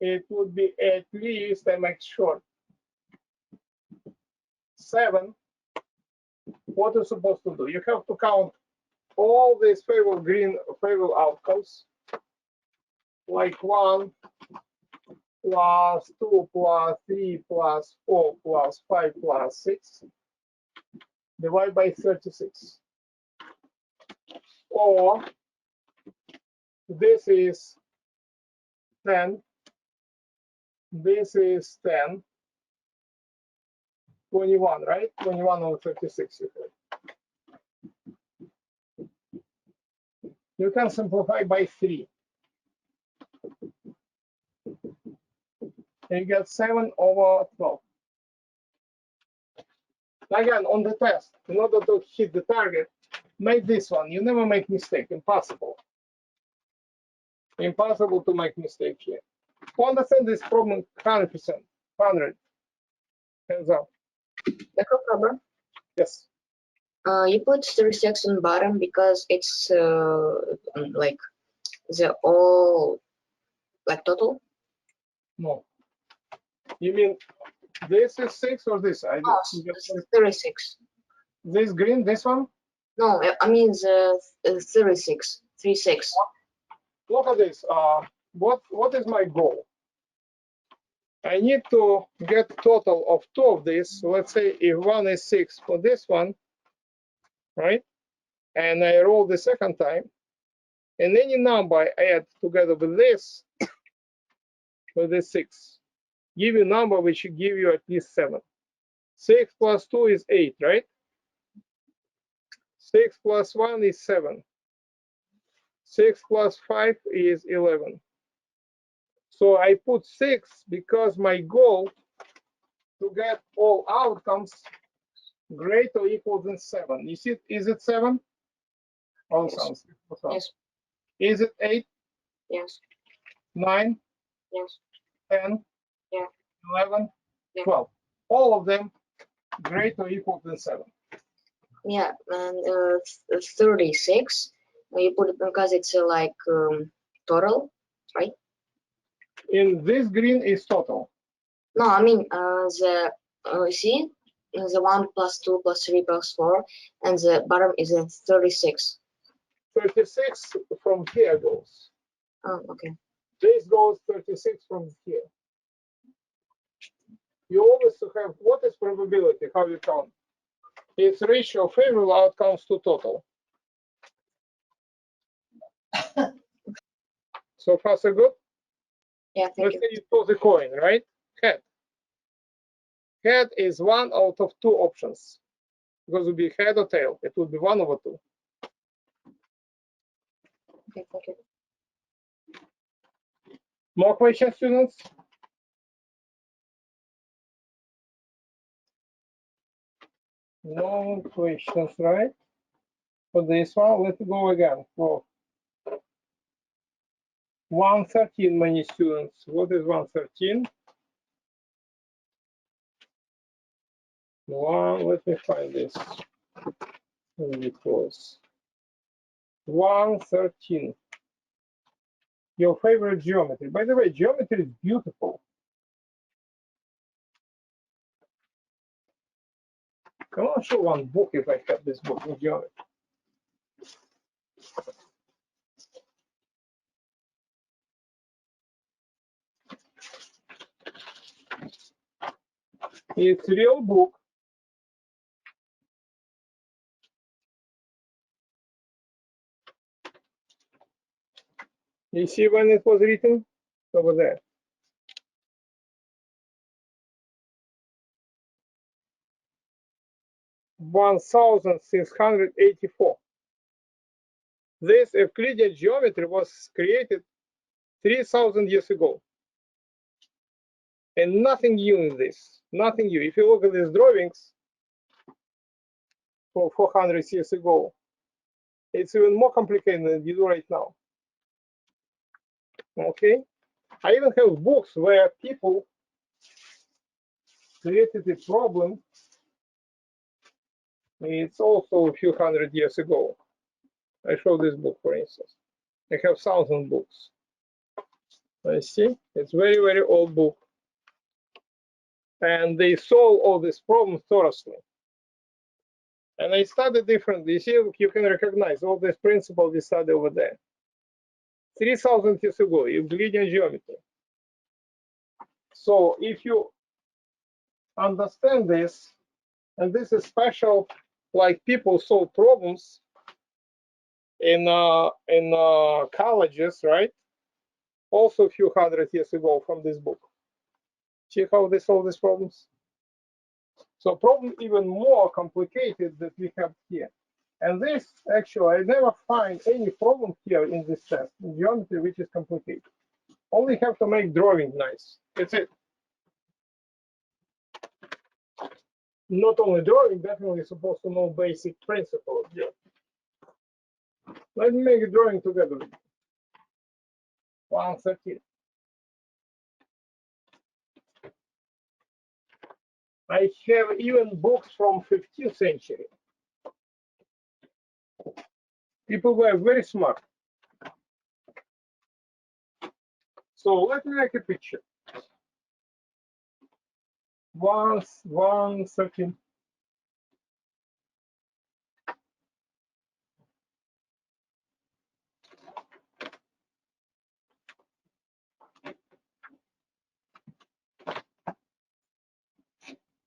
it would be at least, I make sure, 7. What you're supposed to do? You have to count all these favorable outcomes, like 1 plus 2 plus 3 plus 4 plus 5 plus 6, divide by 36. Or this is 10, this is 10, 21, right? 21 over 36. You can simplify by 3. And you get 7 over 12. Again, on the test, in order to hit the target, make this one. You never make mistake. Impossible. Impossible to make mistake here. To understand this problem 100%. 100. Hands up. Dr. Farber, Yes. you put 36 on bottom because it's like the all like total. No. You mean this is 6 or this? I Oh, just 36. this green, this one? No, I mean the 36. 36. Look at this. What is my goal? I need to get total of 2 of these. So let's say if 1 is 6 for this one, right? And I roll the second time, and any number I add together with this 6, give you a number which should give you at least 7. 6 plus 2 is 8, right? 6 plus 1 is 7. 6 plus 5 is 11. So I put 6 because my goal to get all outcomes greater or equal than 7. You see, is it 7? All Yes. sounds. Yes. Is it 8? Yes. 9? Yes. 10? Yeah. 11? Yeah. 12. All of them greater or equal than 7. Yeah, and 36. You put it because it's like total, right? In this green is total. No, I mean you see the 1 plus 2 plus 3 plus 4, and the bottom is a 36. 36 from here goes. Oh, okay. This goes 36 from here. You always have, what is probability? How you count? It's ratio of favorable outcomes to total. So far, so good? Yeah, thank Let's you. say you toss a coin, right? Head. Head is 1 out of 2 options. Because it would be head or tail. It would be 1 over 2. Okay, thank you. More questions, students? No questions, right? For this one, let's go again. For 113, many students. What is 113? Let me find this. Really close. 113. Your favorite geometry. By the way, geometry is beautiful. I want to show one book if I have this book in geometry. It's a real book. You see when it was written? Over there. (1684). This Euclidean geometry was created 3,000 years ago. And nothing new in this, nothing new. If you look at these drawings for 400 years ago, it's even more complicated than you do right now. Okay? I even have books where people created a problem. It's also a few hundred years ago. I show this book, for instance. I have 1,000 books. I see, it's very, very old book. And they solve all these problems thoroughly. And I studied differently. You see, you can recognize all these principles we studied over there. 3,000 years ago, Euclidean geometry. So if you understand this, and this is special, like people solve problems in colleges, right? Also a few hundred years ago from this book. See how they solve these problems? So problem even more complicated that we have here. And this, actually, I never find any problem here in this test, in geometry, which is complicated. Only have to make drawing nice. That's it. Not only drawing, definitely supposed to know basic principles. Yeah. Let me make a drawing together. 113. I have even books from 15th century. People were very smart. So let me make a picture. 113.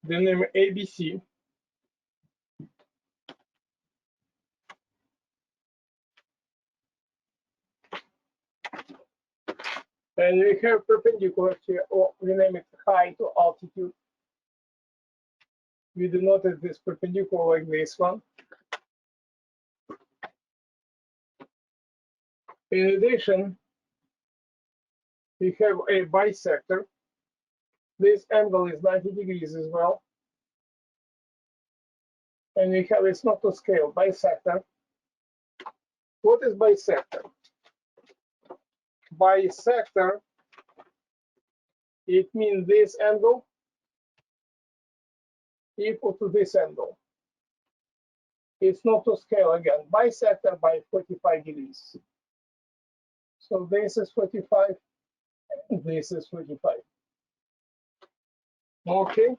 The name ABC. And we have perpendicular here, or we name it height or altitude. We denoted this perpendicular like this one. In addition, we have a bisector. This angle is 90 degrees as well. And we have, it's not to scale, bisector. What is bisector? Bisector, it means this angle equal to this angle. It's not to scale again. Bisector by 45 degrees. So this is 45, and this is 45. Okay.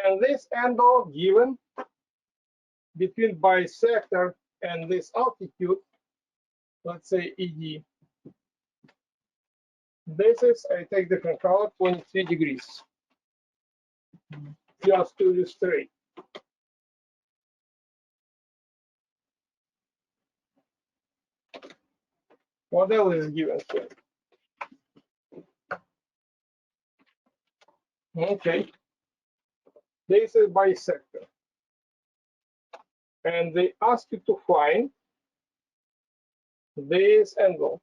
And this angle given between bisector and this altitude, let's say ED. This is, I take different color, 23 degrees. Just to illustrate. What else is given here? Okay. This is bisector. And they ask you to find this angle.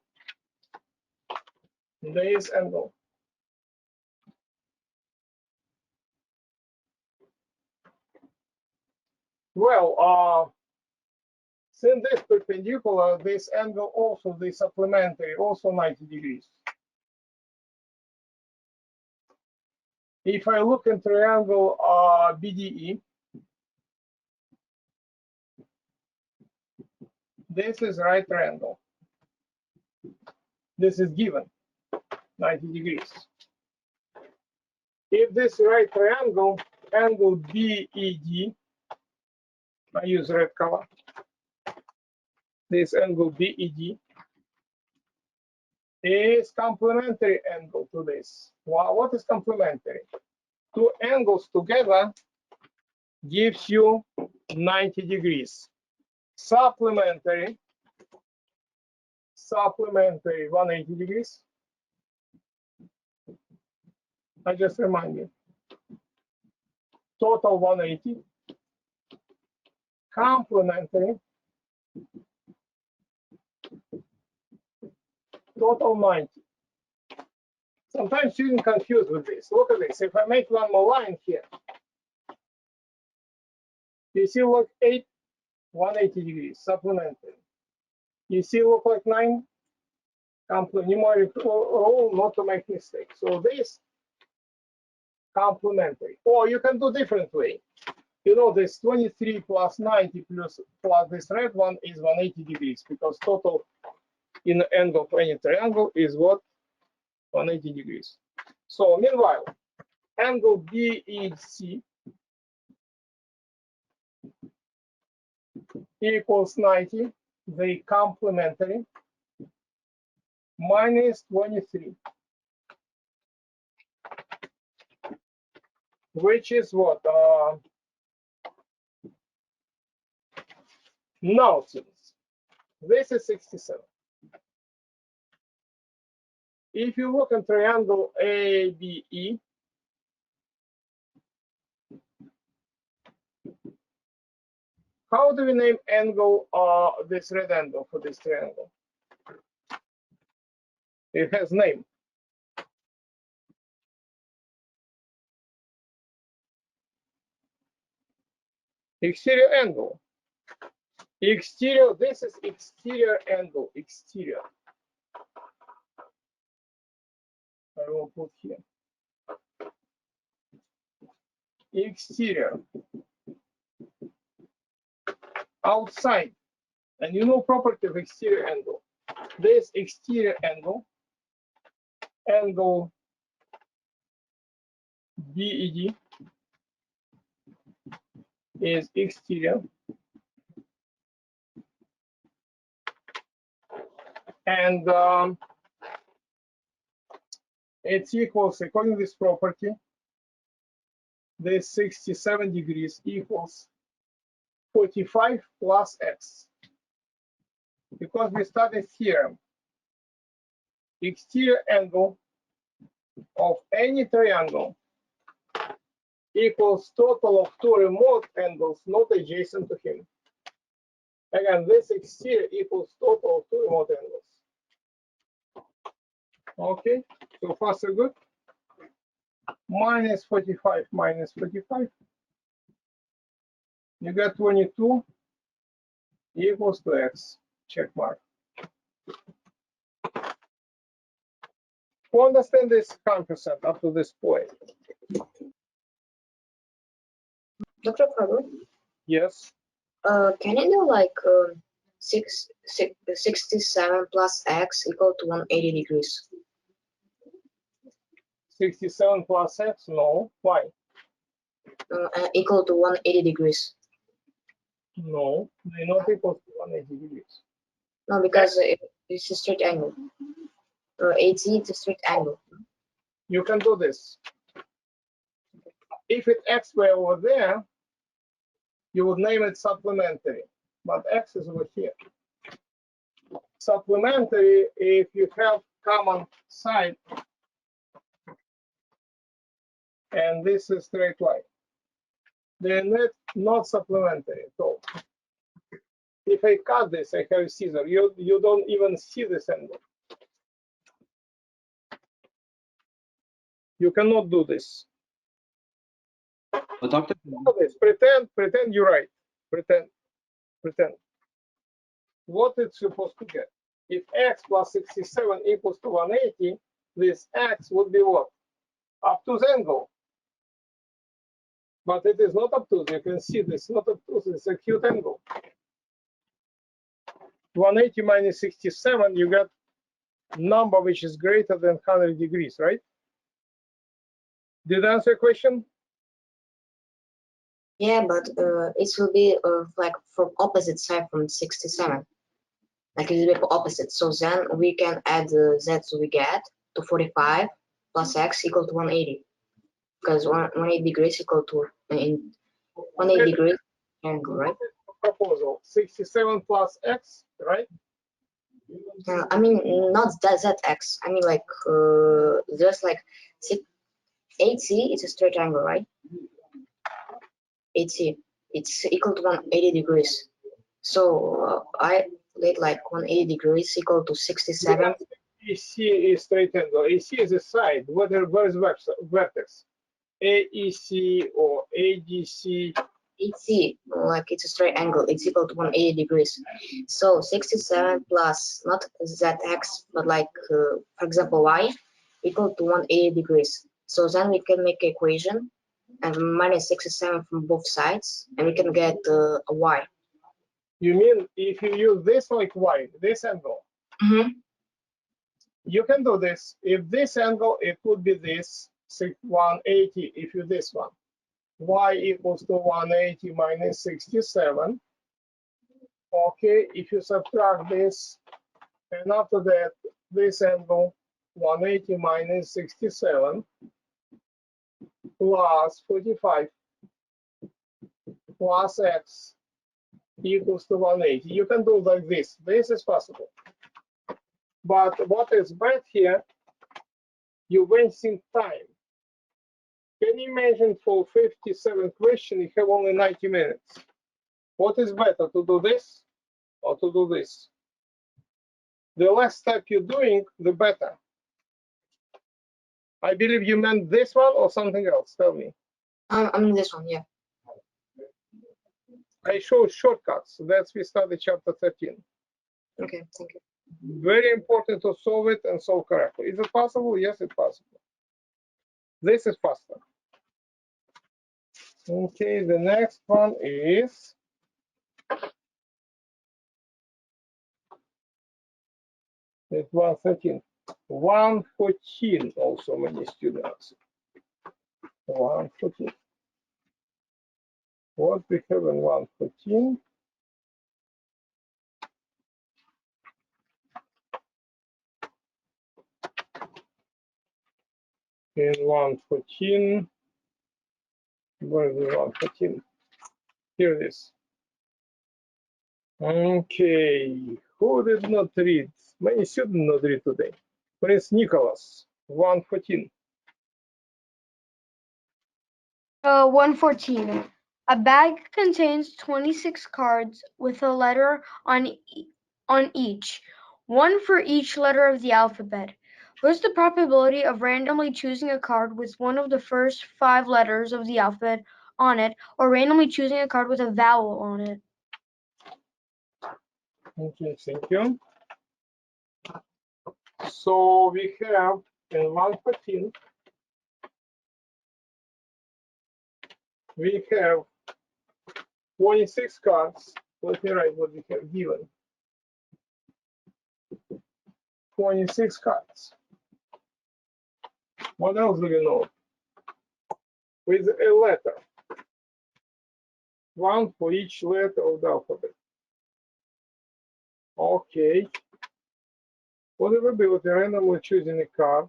This angle. Well, since this perpendicular, this angle also, the supplementary, also 90 degrees. If I look at triangle BDE, this is right triangle. This is given, 90 degrees. If this right triangle, angle BED, I use red color, this angle BED is complementary angle to this. Well, what is complementary? Two angles together gives you 90 degrees. Supplementary supplementary 180 degrees. I just remind you. Total 180. Complementary. Total 90. Sometimes students confused with this. Look at this. If I make one more line here, you see look 8, 180 degrees, supplementary. You see look like 9, numeric rule not to make mistakes. So this complementary. Or you can do different way. You know this 23 plus 90 plus this red one is 180 degrees because total in the angle of any triangle is what? 180 degrees. So meanwhile, angle BEC equals 90, they complementary, minus 23, which is what? Nonsense. This is 67. If you look at triangle ABE, how do we name angle, this red angle for this triangle? It has name. Exterior angle. Exterior, this is exterior angle, exterior. I will put here. Exterior. Outside. And you know property of exterior angle. This exterior angle, angle BED is exterior. And it's equals, according to this property, this 67 degrees equals 45 plus x. Because we studied theorem, exterior angle of any triangle equals total of two remote angles not adjacent to him. Again, this exterior equals total of two remote angles. Okay, so far so good. Minus 45 minus 45. You get 22 equals to x. Check mark. Who understand this 100% up to this point? Dr. Farber, Yes. can you do like 67 plus x equal to 180 degrees? 67 plus x? No. Why? Equal to 180 degrees. No, they're not equal to 180 degrees. No, because it's a straight angle. 80 it's a straight angle. You can do this. If it x were over there, you would name it supplementary, but x is over here. Supplementary if you have common side, and this is straight line. They're not supplementary at all. If I cut this, I have a scissor. You don't even see this angle. You cannot do this. But Dr. Do this. Pretend you're right. Pretend. What it's supposed to get? If x plus 67 equals to 180, this x would be what? Obtuse angle. But it is not obtuse. You can see this, not obtuse. It's acute angle. 180 minus 67, you get number which is greater than 100 degrees, right? Did I answer your question? Yeah, but it will be like from opposite side from 67. Like a little bit opposite. So then we can add z, so we get to 45 plus x equal to 180. Because 180 degrees equal to 180 degrees angle, right? Proposal 67 plus x, right? I mean, not ZX. I mean, like, there's like 8C is a straight angle, right? 8C, it's equal to 180 degrees. So I let like 180 degrees equal to 67. AC is straight angle. AC is a side. Where is vertex? AEC or ADC. 8C, like it's a straight angle. It's equal to 180 degrees. So 67 plus not ZX, but like for example Y equal to 180 degrees. So then we can make an equation and minus 67 from both sides, and we can get a Y. You mean if you use this like Y, this angle? Mm-hmm. You can do this. If this angle, it would be this 180. If you this one, Y equals to 180 minus 67. Okay, if you subtract this, and after that, this angle 180 minus 67 plus 45 plus X equals to 180. You can do like this. This is possible. But what is bad here, you're wasting time. Can you imagine for 57 question, you have only 90 minutes? What is better, to do this or to do this? The less step you're doing, the better. I believe you meant this one or something else. Tell me. I mean this one, yeah. I show shortcuts. That's we study chapter 13. Okay, thank you. Very important to solve it and solve correctly. Is it possible? Yes, it's possible. This is faster. Okay, the next one is it's 113. 114 also many students. 114. What we have in 114? In 114, where is the 114? Here it is. Okay, who did not read? Many students not read today. Prince Nicholas, 114. 114. A bag contains 26 cards with a letter on each, one for each letter of the alphabet. What is the probability of randomly choosing a card with one of the first 5 letters of the alphabet on it, or randomly choosing a card with a vowel on it? Okay, thank you. So we have in 114, we have 26 cards. Let me write what we have given. 26 cards. What else do you know? With a letter. One for each letter of the alphabet. Okay. What it will be with randomly choosing a card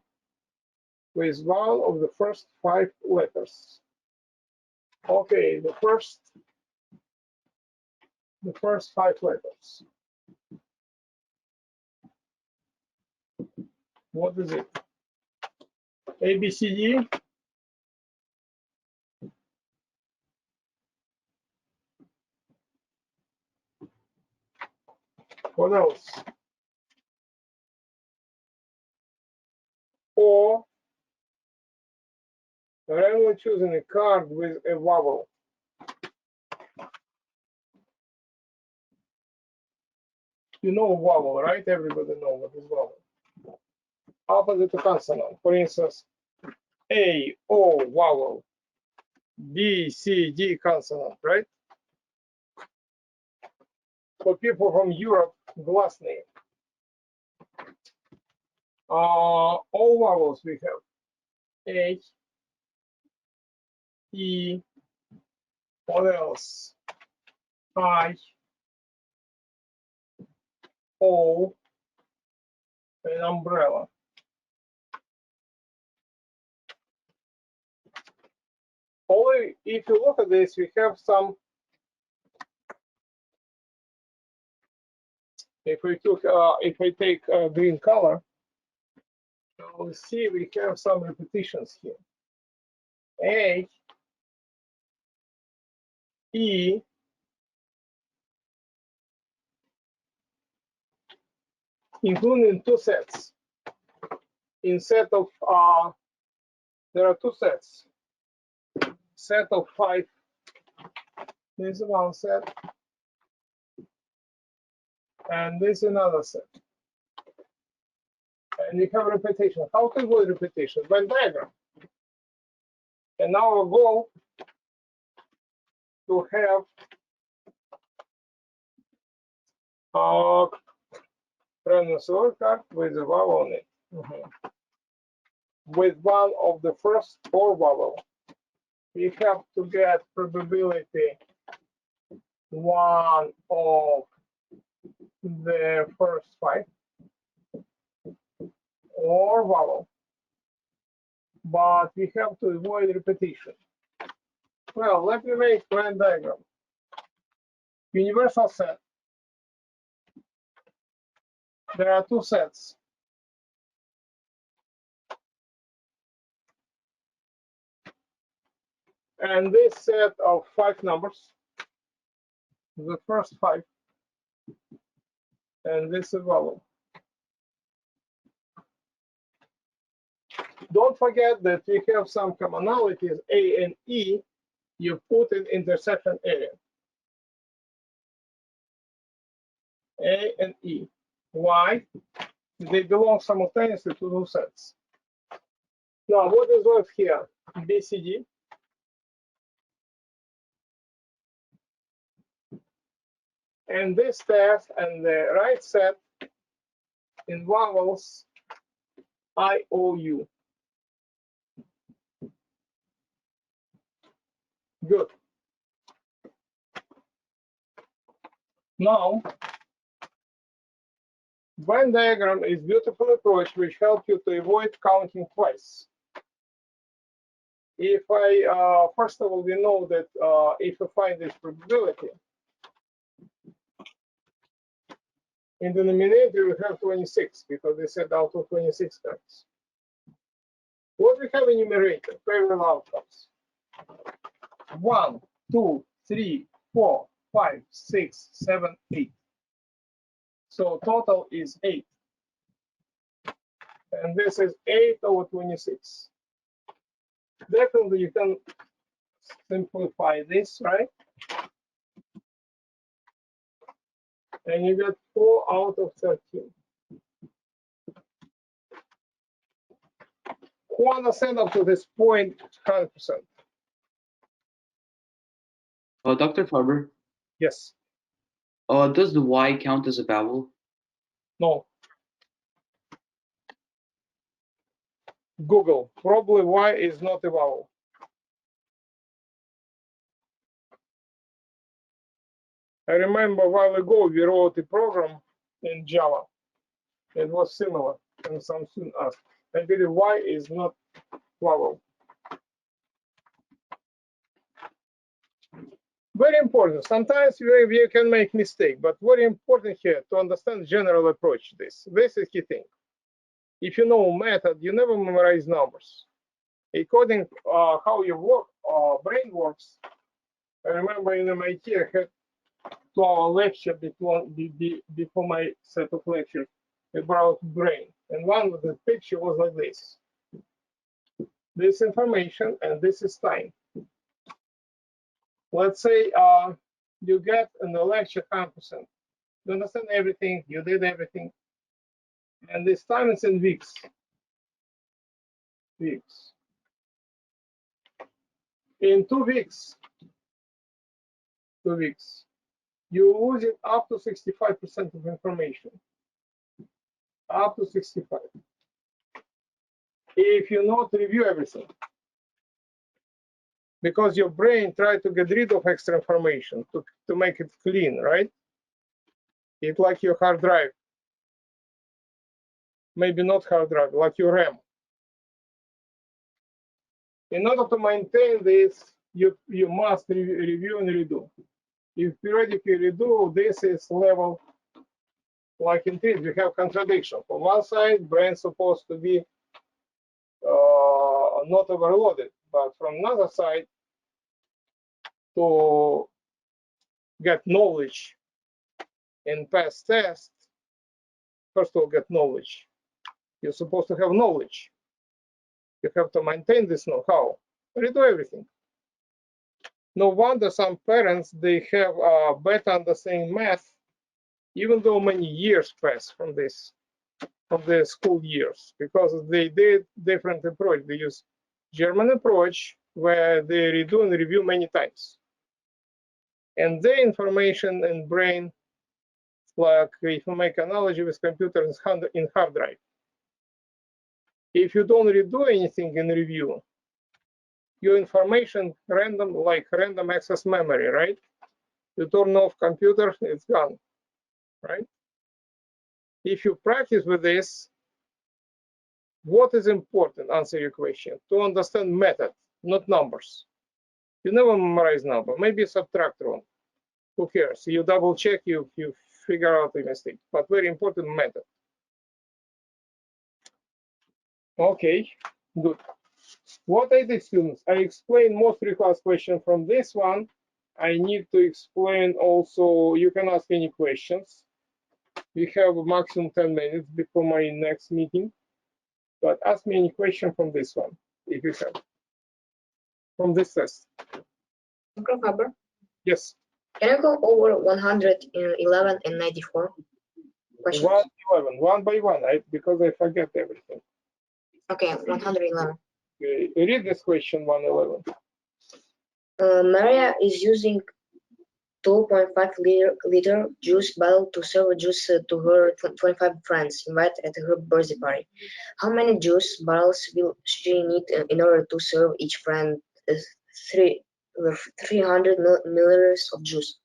with one of the first 5 letters. Okay, the first 5 letters. What is it? A, B, C, D. What else? Or randomly choosing a card with a vowel. You know vowel, right? Everybody knows what is vowel. Opposite to consonant. For instance, A, O, vowel. B, C, D, consonant, right? For people from Europe, glass name. All vowels we have. A, E, what else? I, O, and umbrella. Only if you look at this, we have some If we take green color, we'll see we have some repetitions here. A, E, including two sets. In set of there are two sets. Set of 5. This is one set, and this is another set. And we have repetition. How to avoid repetition? Venn diagram. And now our goal to have a random card with a vowel on it. With one of the first 4 vowels, we have to get probability 1 of the first 5 or vowel, but we have to avoid repetition. Well, let me make Venn diagram. Universal set. There are 2 sets. And this set of 5 numbers, the first 5, and this is vowel. Don't forget that we have some commonalities. A and E, you put in intersection area. A and E. Why? They belong simultaneously to 2 sets. Now, what is left here? BCD. And this test and the right set in vowels IOU. Good. Now, Venn diagram is a beautiful approach which helps you to avoid counting twice. If I, first of all, we know that if you find this probability, in the denominator we have 26 because they said out of 26 times. What we have in numerator? Favorable outcomes. 1, 2, 3, 4, 5, 6, 7, 8. So total is 8. And this is 8 over 26. Definitely you can simplify this, right? And you get 4 out of 13. Who understand up to this point 100%? Dr. Farber, Yes. does the Y count as a vowel? No. Google. Probably Y is not a vowel. I remember a while ago we wrote a program in Java. It was similar, and some students asked. I believe Y is not vowel. Very important. Sometimes you can make mistake, but very important here to understand general approach. This is key thing. If you know method, you never memorize numbers. According how your brain works. I remember in MIT I had 2-hour lecture before my set of lectures about brain, and one of the picture was like this. This information and this is time. Let's say you get in the lecture 100%. You understand everything, you did everything. And this time is in weeks. Weeks. In 2 weeks, you lose it up to 65% of information. Up to 65. If you not review everything. Because your brain tries to get rid of extra information to make it clean, right? It's like your hard drive. Maybe not hard drive, like your RAM. In order to maintain this, you must review and redo. If periodically redo, this is level like in trees, we have contradiction. From one side, brain supposed to be not overloaded, but from another side, to get knowledge in past tests, first of all, get knowledge. You're supposed to have knowledge. You have to maintain this know-how. Redo everything. No wonder some parents, they have better understanding math, even though many years pass from this, from their school years, because they did different approach. They use German approach where they redo and review many times. And the information in brain, like if you make analogy with computers in hard drive. If you don't redo anything in review, your information random, like random access memory, right? You turn off computer, it's gone, right? If you practice with this, what is important, answer your question, to understand method, not numbers. You never memorize number, maybe subtract one. Who cares? You double check, you figure out the mistake, but very important method. Okay, good. What I did, students, I explained most request question from this one. I need to explain also, you can ask any questions. We have a maximum 10 minutes before my next meeting, but ask me any question from this one, if you have, from this test. Uncle Farber, Yes. can you go over 111 and 94 questions? 111, one by one, because I forget everything. Okay, 111. Read this question 111. Maria is using 2.5 liter juice bottle to serve juice to her 25 friends invited at her birthday party. How many juice bottles will she need in order to serve each friend 300 milliliters of juice?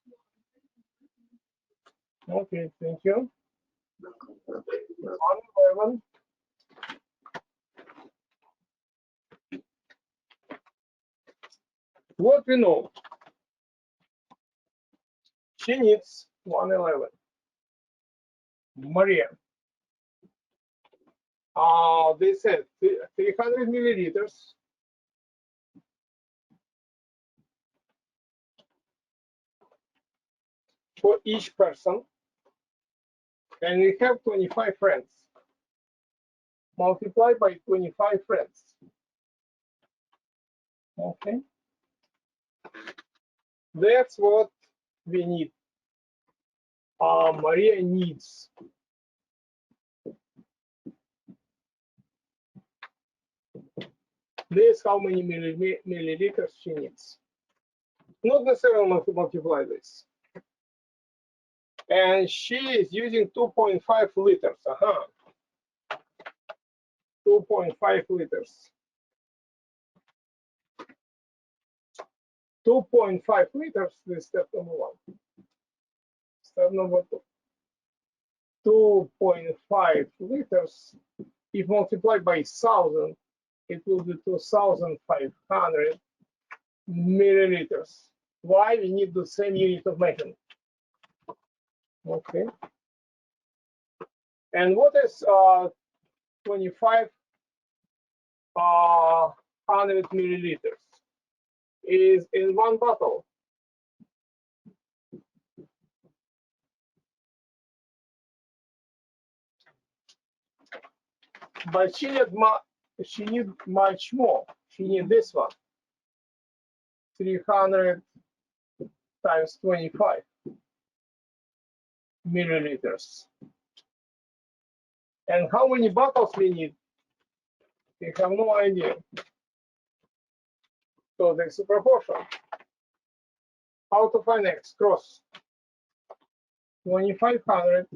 Okay, thank you. 111. What we know? She needs 111. Maria. They said 300 milliliters for each person, and we have 25 friends. Multiply by 25 friends. Okay. That's what we need. Maria needs. This how many milliliters she needs. Not necessarily multiply this. And she is using 2.5 liters. 2.5 liters. 2.5 liters is step number one. Step number two. 2.5 liters, if multiplied by 1,000, it will be 2,500 milliliters. Why? We need the same unit of measurement. Okay. And what is 2,500 milliliters? Is in one bottle. But she need much more. She need this one. 300 times 25 milliliters. And how many bottles we need? We have no idea. So that's a proportion. How to find x? Cross 2,500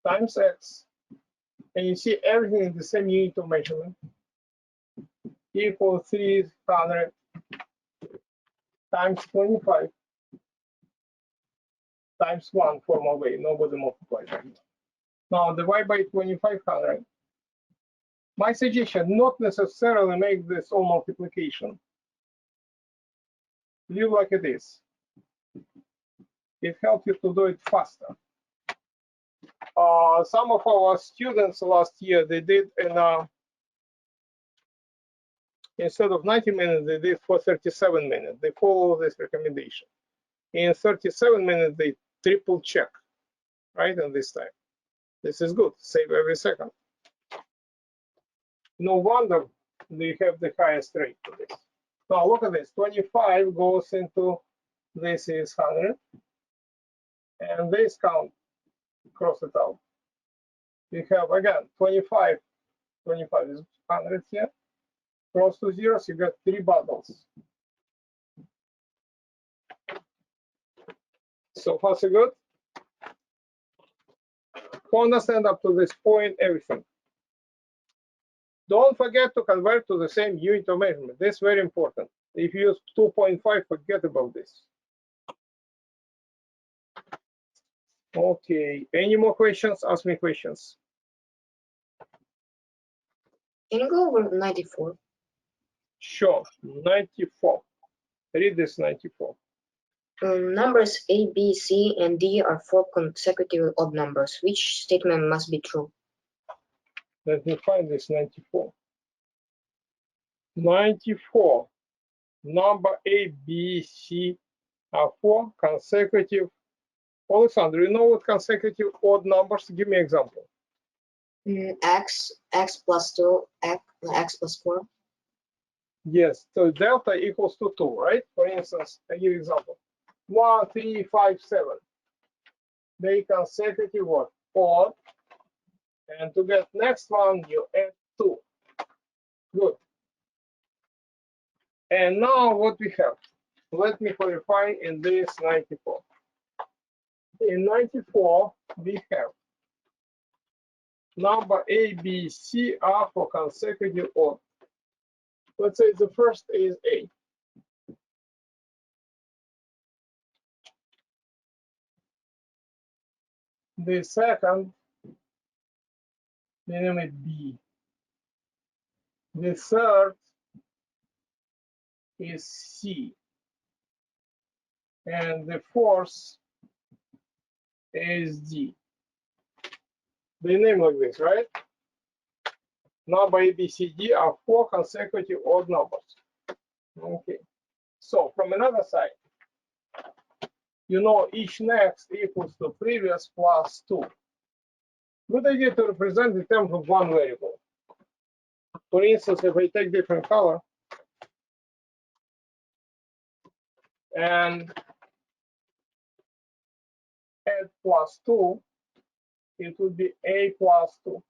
times x, and you see everything in the same unit of measurement, equal 300 times 25 times 1 formal way. Nobody multiplies that. Now divide by 2,500. My suggestion, not necessarily make this all multiplication. Leave like it is. It helps you to do it faster. Some of our students last year, they did instead of 90 minutes, they did for 37 minutes. They follow this recommendation. In 37 minutes, they triple check, right? And this time, this is good. Save every second. No wonder they have the highest rate for this. Now look at this. 25 goes into this is 100, and this count, cross it out. You have again 25. 25 is 100 here. Cross to zeros, you get 3 bubbles. So far, so good. Who understand up to this point everything? Don't forget to convert to the same unit of measurement. This is very important. If you use 2.5, forget about this. Okay, any more questions? Ask me questions. Can you go over 94? Sure, 94. Read this 94. Numbers A, B, C, and D are 4 consecutive odd numbers. Which statement must be true? Let me find this 94. 94. Number A, B, C are 4 consecutive. Alexander, you know what consecutive odd numbers? Give me an example. X plus 2, X plus 4. Yes, so delta equals to 2, right? For instance, I give you example. 1, 3, 5, 7. They consecutive what? Odd. And to get next one, you add 2. Good. And now what we have? Let me clarify in this 94. In 94, we have number A, B, C are for consecutive odd. Let's say the first is A. The second, we name it B. The third is C. And the fourth is D. They name like this, right? Number A, B, C, D are 4 consecutive odd numbers. Okay. So from another side, you know each next equals to previous plus 2. Good idea to represent in terms of one variable. For instance, if I take different color and add plus 2, it would be A plus 2.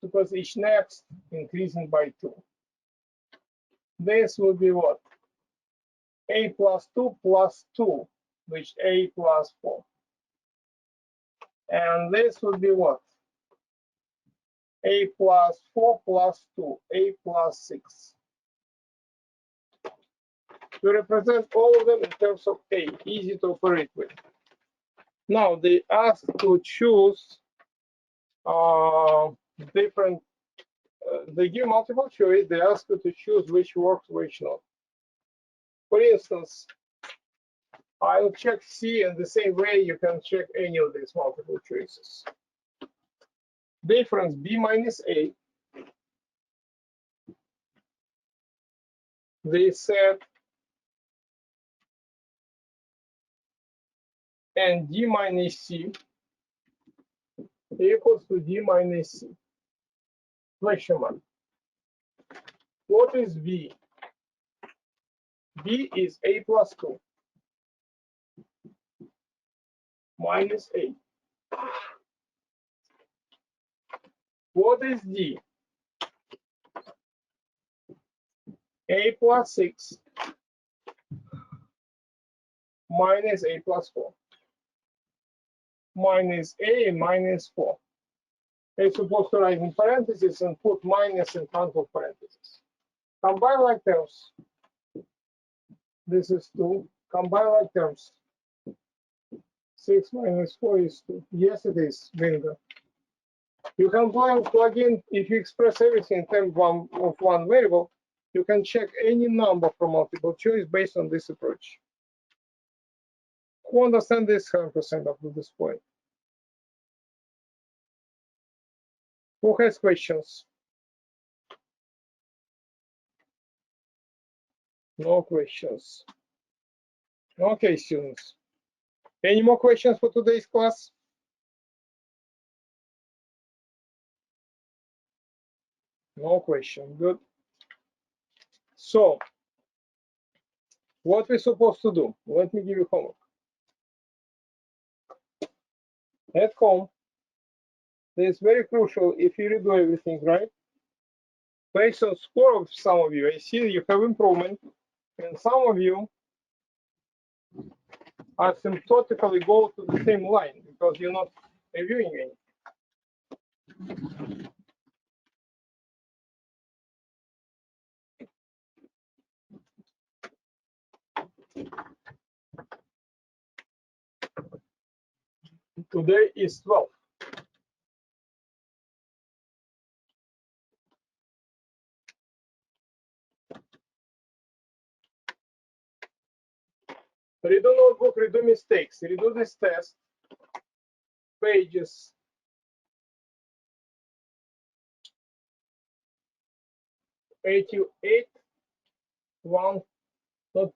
Because each next increasing by 2. This would be what? A plus 2 plus 2, which A plus 4. And this would be what? A plus 4 plus 2, A plus 6. We represent all of them in terms of A, easy to operate with. Now they ask to choose different, they give multiple choice, they ask you to choose which works, which not. For instance, I'll check C in the same way you can check any of these multiple choices. Difference B minus A. They said and D minus C equals to D minus C. Question mark. What is B? B is A plus 2 minus A. What is D? A plus 6 minus A plus 4 minus A minus 4. It's supposed to write in parentheses and put minus in front of parentheses. Combine like terms. This is 2. Combine like terms. 6 minus 4 is 2. Yes, it is. Bingo. You can plug in, if you express everything in terms of one variable, you can check any number from multiple choice based on this approach. Who understand this 100% up to this point? Who has questions? No questions. Okay, students. Any more questions for today's class? No question. Good. So, what we're supposed to do? Let me give you homework. At home, it's very crucial if you redo everything right. Based on score of some of you, I see you have improvement, and some of you asymptotically go to the same line because you're not reviewing any. Today is 12. Redo notebook, redo mistakes, redo this test, pages 88, not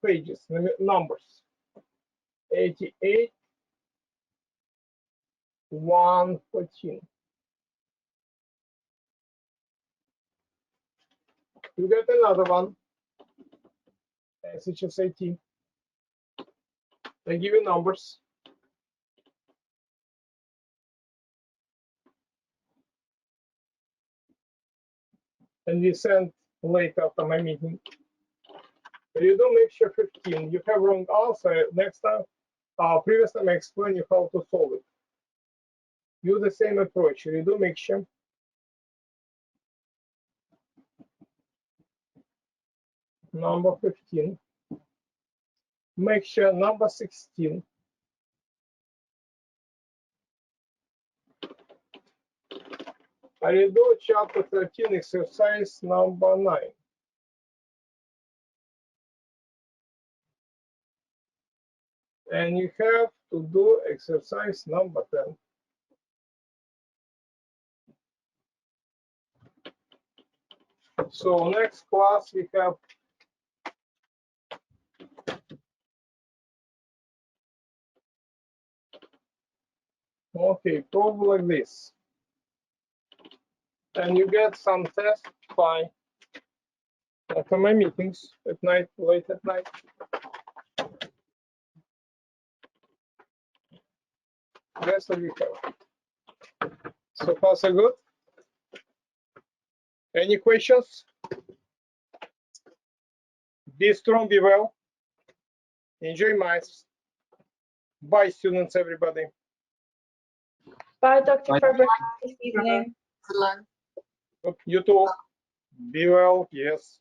pages, numbers. 88, 114. You get another one, SHSAT. They give you numbers. And we send late after my meeting. You do make sure 15. You have wrong answer. Next time, previous time I explain you how to solve it. Use the same approach. You do make sure. Number 15. Make sure number 16. I will do chapter 13, exercise number 9. And you have to do exercise number 10. So next class we have okay, probably like this. And you get some test by after my meetings at night, late at night. That's what we have. So far so good. Any questions? Be strong, be well. Enjoy maths. Bye, students, everybody. Bye, Dr. Bye. Farber. This evening. Good luck. You too. Be well, yes.